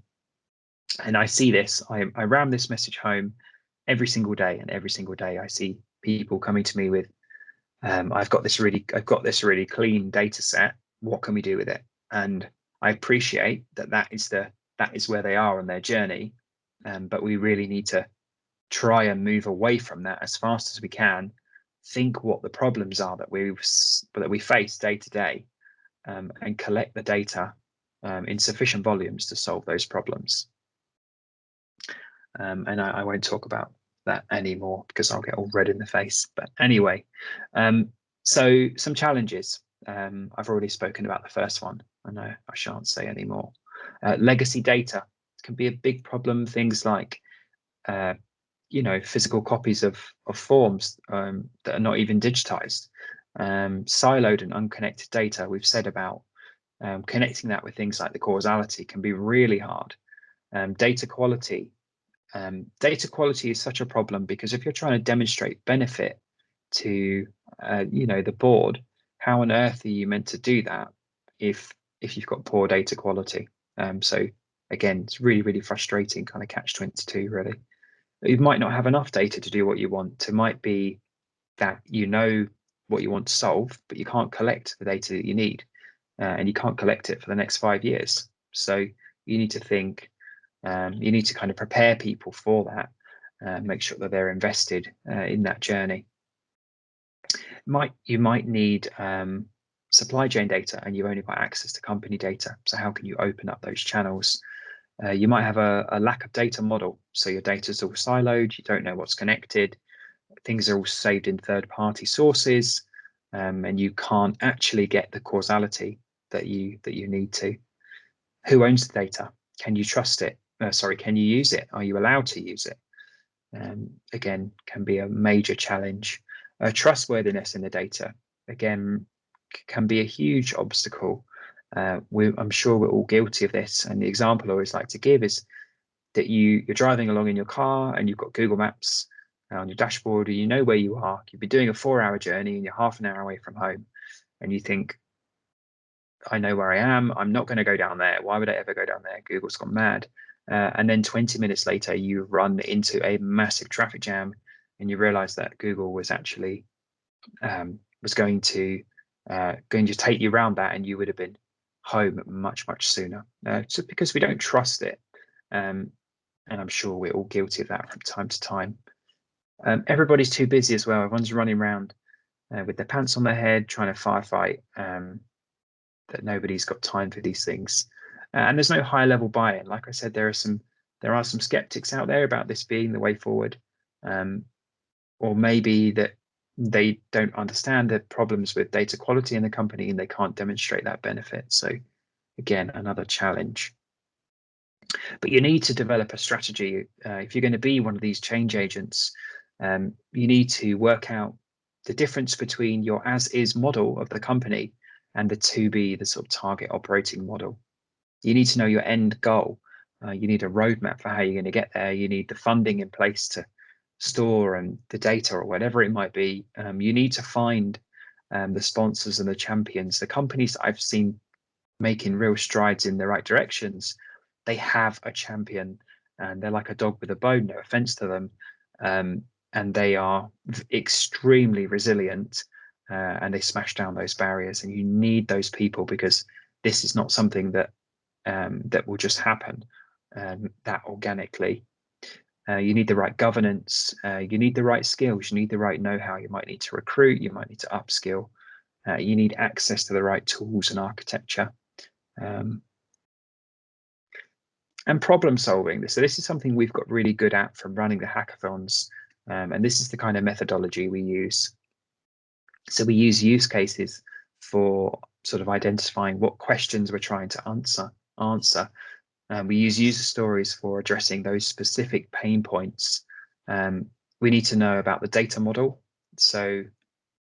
And I see this, I ram this message home every single day, and every single day I see people coming to me with, I've got this really clean data set. What can we do with it? And I appreciate that is where they are on their journey, but we really need to try and move away from that as fast as we can. Think what the problems are that we face day to day, and collect the data in sufficient volumes to solve those problems. And I won't talk about that anymore because I'll get all red in the face. But anyway, so some challenges. I've already spoken about the first one. I know I shan't say any more. Legacy data can be a big problem. Things like physical copies of forms that are not even digitized. Siloed and unconnected data, we've said about connecting that with things like the causality can be really hard. Data quality. Data quality is such a problem because if you're trying to demonstrate benefit to the board, how on earth are you meant to do that if you've got poor data quality? So again, it's really, really frustrating, kind of catch-22 really. You might not have enough data to do what you want. It might be that you know what you want to solve, but you can't collect the data that you need, and you can't collect it for the next 5 years. So you need to think, you need to kind of prepare people for that, make sure that they're invested in that journey. You might need supply chain data, and you've only got access to company data. So how can you open up those channels? You might have a lack of data model. So your data is all siloed. You don't know what's connected. Things are all saved in third-party sources, and you can't actually get the causality that you need to. Who owns the data? Can you trust it? Can you use it? Are you allowed to use it? Again, can be a major challenge. Trustworthiness in the data, again, can be a huge obstacle. I'm sure we're all guilty of this. And the example I always like to give is that you're driving along in your car and you've got Google Maps on your dashboard, and you know where you are. You've been doing a 4-hour journey and you're half an hour away from home, and you think, I know where I am. I'm not going to go down there. Why would I ever go down there? Google's gone mad. And then 20 minutes later, you run into a massive traffic jam, and you realize that Google was actually was going to take you around that, and you would have been home much, much sooner. So because we don't trust it, and I'm sure we're all guilty of that from time to time. Everybody's too busy as well. Everyone's running around with their pants on their head, trying to firefight. That nobody's got time for these things, and there's no high level buy-in. Like I said, there are some skeptics out there about this being the way forward, or maybe that they don't understand the problems with data quality in the company and they can't demonstrate that benefit. So again, another challenge. But you need to develop a strategy if you're going to be one of these change agents. You need to work out the difference between your as-is model of the company and the to-be, the sort of target operating model. You need to know your end goal. You need a roadmap for how you're going to get there. You need the funding in place to store and the data or whatever it might be. You need to find the sponsors and the champions. The companies that I've seen making real strides in the right directions, they have a champion, and they're like a dog with a bone, no offense to them. And they are extremely resilient, and they smash down those barriers, and you need those people because this is not something that that will just happen that organically. You need the right governance, you need the right skills, you need the right know-how. You might need to recruit, you might need to upskill, you need access to the right tools and architecture. And problem solving. So this is something we've got really good at from running the hackathons, and this is the kind of methodology we use. So we use use cases for sort of identifying what questions we're trying to answer. We use user stories for addressing those specific pain points. We need to know about the data model. So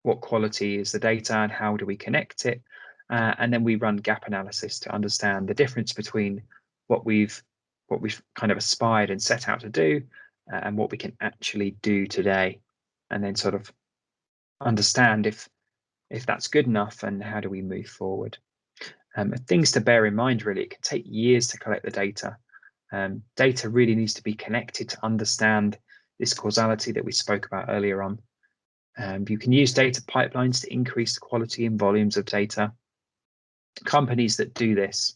what quality is the data and how do we connect it, and then we run gap analysis to understand the difference between what we've kind of aspired and set out to do, and what we can actually do today, and then sort of understand if that's good enough and how do we move forward. Things to bear in mind, really, it can take years to collect the data. Data really needs to be connected to understand this causality that we spoke about earlier on. You can use data pipelines to increase the quality and volumes of data. Companies that do this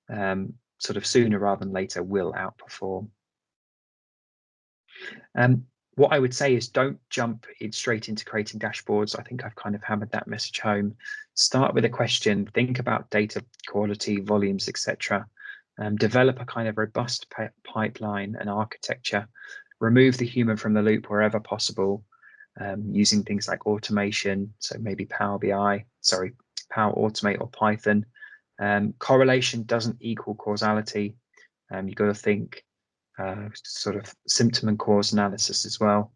sort of sooner rather than later will outperform. What I would say is don't jump straight into creating dashboards. I think I've kind of hammered that message home. Start with a question, think about data quality, volumes, etc. Develop a kind of robust pipeline and architecture. Remove the human from the loop wherever possible, using things like automation, so maybe Power Automate or Python. Correlation doesn't equal causality. You've got to think sort of symptom and cause analysis as well.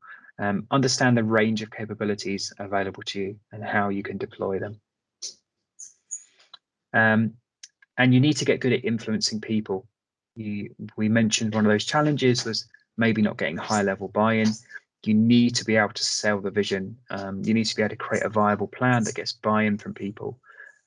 Understand the range of capabilities available to you and how you can deploy them. And you need to get good at influencing people. We mentioned one of those challenges was maybe not getting high level buy-in. You need to be able to sell the vision. You need to be able to create a viable plan that gets buy-in from people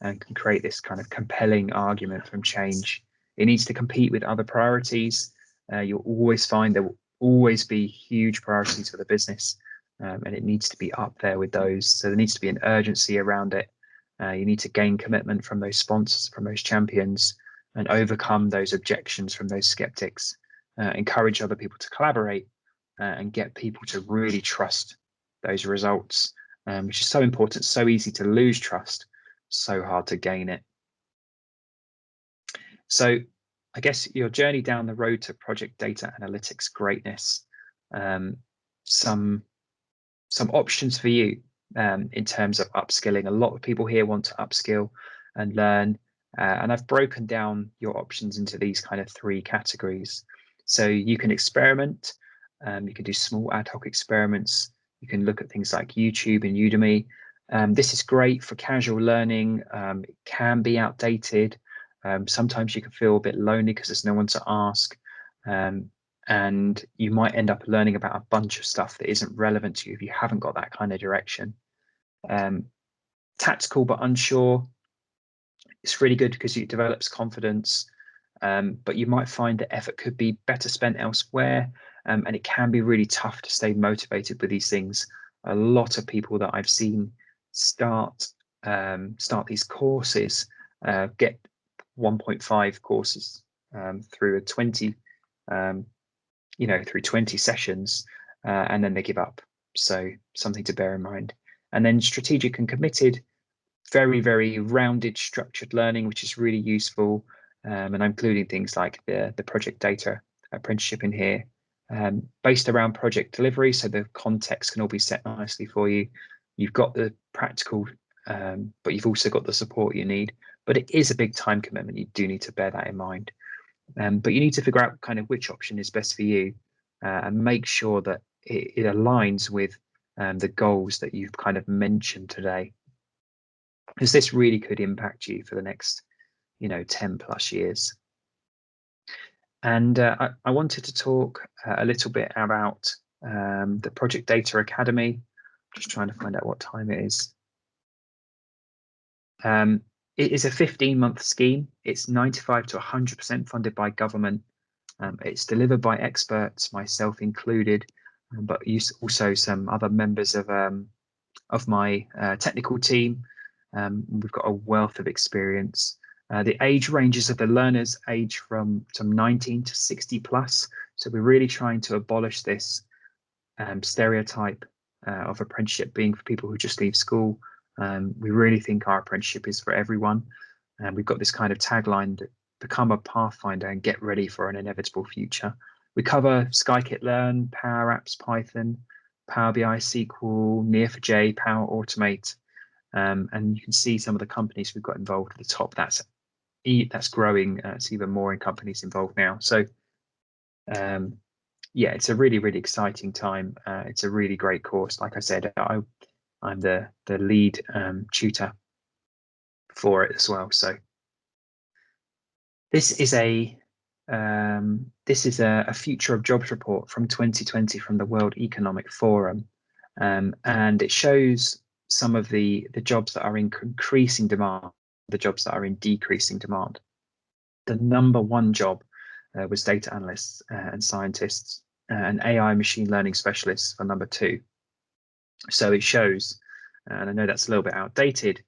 and can create this kind of compelling argument from change. It needs to compete with other priorities. You'll always find there will always be huge priorities for the business, and it needs to be up there with those. So there needs to be an urgency around it. You need to gain commitment from those sponsors, from those champions, and overcome those objections from those skeptics. Encourage other people to collaborate and get people to really trust those results, which is so important. So easy to lose trust, so hard to gain it. So I guess your journey down the road to project data analytics greatness, some options for you in terms of upskilling. A lot of people here want to upskill and learn, and I've broken down your options into these kind of 3 categories. So you can experiment, you can do small ad hoc experiments, you can look at things like YouTube and Udemy. This is great for casual learning. It can be outdated. Sometimes you can feel a bit lonely because there's no one to ask, and you might end up learning about a bunch of stuff that isn't relevant to you if you haven't got that kind of direction. Tactical but unsure, it's really good because it develops confidence, but you might find that effort could be better spent elsewhere, and it can be really tough to stay motivated with these things. A lot of people that I've seen start these courses, get 1.5 courses through a 20 through 20 sessions, and then they give up. So something to bear in mind. And then strategic and committed, very, very rounded structured learning, which is really useful. And I'm including things like the project data apprenticeship in here, based around project delivery. So the context can all be set nicely for you. You've got the practical, but you've also got the support you need. But it is a big time commitment. You do need to bear that in mind. But you need to figure out kind of which option is best for you, and make sure that it aligns with the goals that you've kind of mentioned today, because this really could impact you for the next 10 plus years. And I wanted to talk a little bit about the Project Data Academy. Just trying to find out what time it is. It is a 15-month scheme. It's 95 to 100% funded by government. It's delivered by experts, myself included, but also some other members of my technical team. We've got a wealth of experience. The age ranges of the learners age from some 19 to 60 plus. So we're really trying to abolish this stereotype of apprenticeship being for people who just leave school. We really think our apprenticeship is for everyone. And we've got this kind of tagline that become a pathfinder and get ready for an inevitable future. We cover Scikit-learn, Power Apps, Python, Power BI, SQL, Neo4j, Power Automate. And you can see some of the companies we've got involved at the top. That's growing. It's even more in companies involved now. So yeah, it's a really, really exciting time. It's a really great course. Like I said, I I'm the lead tutor for it as well. So this is a future of jobs report from 2020 from the World Economic Forum, and it shows some of the jobs that are in increasing demand, the jobs that are in decreasing demand. The number one job was data analysts and scientists, and AI machine learning specialists for number two. So it shows, and I know that's a little bit outdated,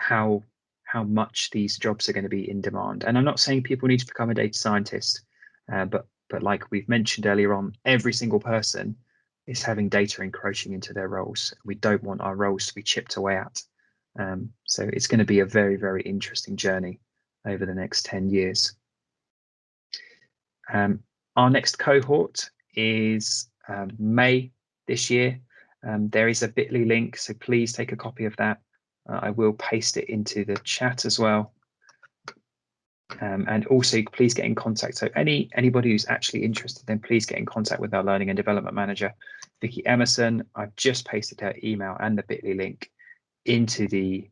how much these jobs are going to be in demand. And I'm not saying people need to become a data scientist, but like we've mentioned earlier on, every single person is having data encroaching into their roles. We don't want our roles to be chipped away at. So it's going to be a very, very interesting journey over the next 10 years. Our next cohort is May this year. There is a bit.ly link, so please take a copy of that. I will paste it into the chat as well. And also please get in contact. So anybody who's actually interested, then please get in contact with our learning and development manager, Vicky Emerson. I've just pasted her email and the bit.ly link into the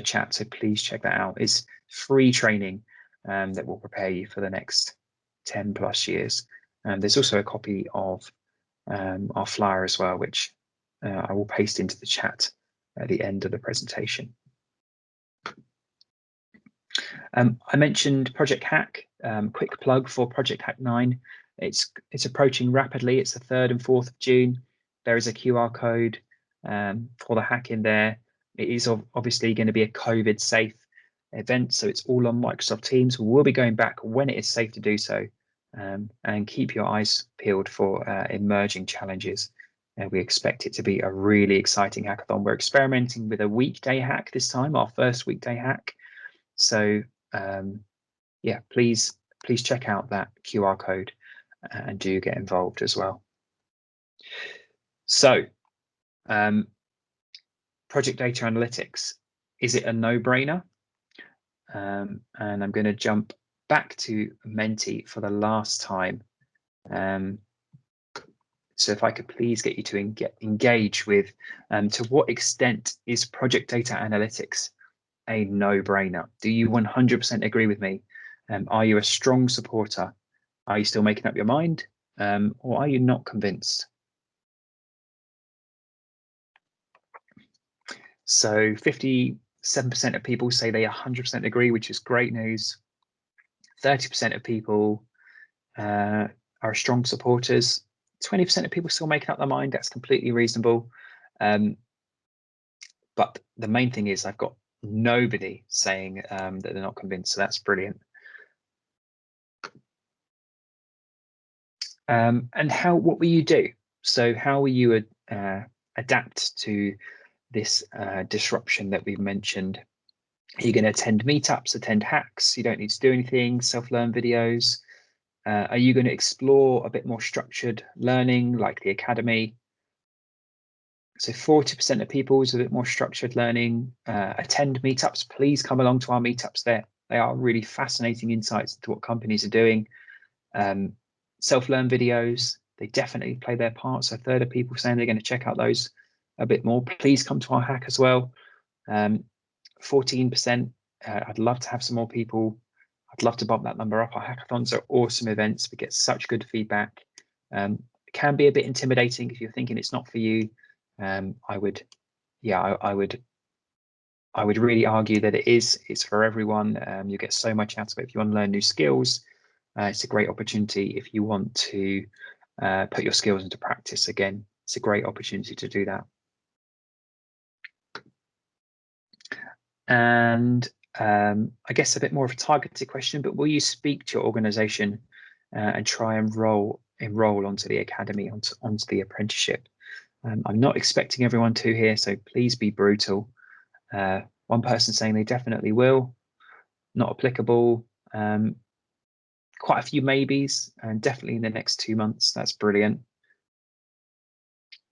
chat. So please check that out. It's free training that will prepare you for the next 10 plus years. There's also a copy of our flyer as well, which I will paste into the chat at the end of the presentation. I mentioned Project Hack. Quick plug for Project Hack 9. It's approaching rapidly. It's the 3rd and 4th of June. There is a QR code for the hack in there. It is obviously going to be a COVID safe event, so it's all on Microsoft Teams. We'll be going back when it is safe to do so, and keep your eyes peeled for emerging challenges. We expect it to be a really exciting hackathon. We're experimenting with a weekday hack this time, our first weekday hack. So yeah, please check out that QR code and do get involved as well. So project data analytics, is it a no-brainer? And I'm going to jump back to Menti for the last time. So if I could please get you to engage with to what extent is project data analytics a no-brainer? Do you 100% agree with me? Are you a strong supporter? Are you still making up your mind? Or are you not convinced? So 57% of people say they 100% agree, which is great news. 30% of people are strong supporters. 20% of people still making up their mind. That's completely reasonable. But the main thing is I've got nobody saying that they're not convinced. So that's brilliant. And what will you do? So how will you adapt to this disruption that we've mentioned? Are you going to attend meetups, attend hacks? You don't need to do anything, self-learn videos. Are you going to explore a bit more structured learning like the academy? So 40% of people is a bit more structured learning. Attend meetups. Please come along to our meetups there. They are really fascinating insights into what companies are doing. Self-learn videos, they definitely play their part. So a third of people saying they're going to check out those a bit more. Please come to our hack as well. 14%, I'd love to have some more people. I'd love to bump that number up. Our hackathons are awesome events. We get such good feedback. It can be a bit intimidating if you're thinking it's not for you. I would really argue that it is. It's for everyone. You get so much out of it. If you want to learn new skills, it's a great opportunity. If you want to put your skills into practice again, it's a great opportunity to do that. And I guess a bit more of a targeted question, but will you speak to your organization and try and enroll onto the academy, onto the apprenticeship? I'm not expecting everyone to here, so please be brutal. One person saying they definitely will, not applicable. Quite a few maybes, and definitely in the next 2 months. That's brilliant.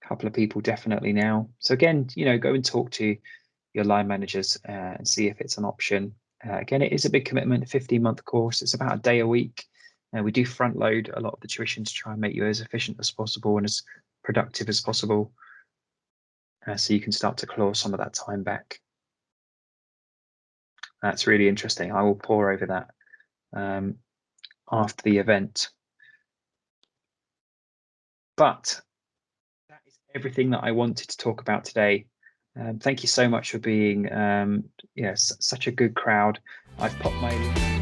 A couple of people definitely now. So again, go and talk to your line managers and see if it's an option. Again, it is a big commitment, 15-month course. It's about a day a week. We do front load a lot of the tuition to try and make you as efficient as possible and as productive as possible, so you can start to claw some of that time back. That's really interesting. I will pore over that after the event. But that is everything that I wanted to talk about today. Thank you so much for being such a good crowd. I've popped my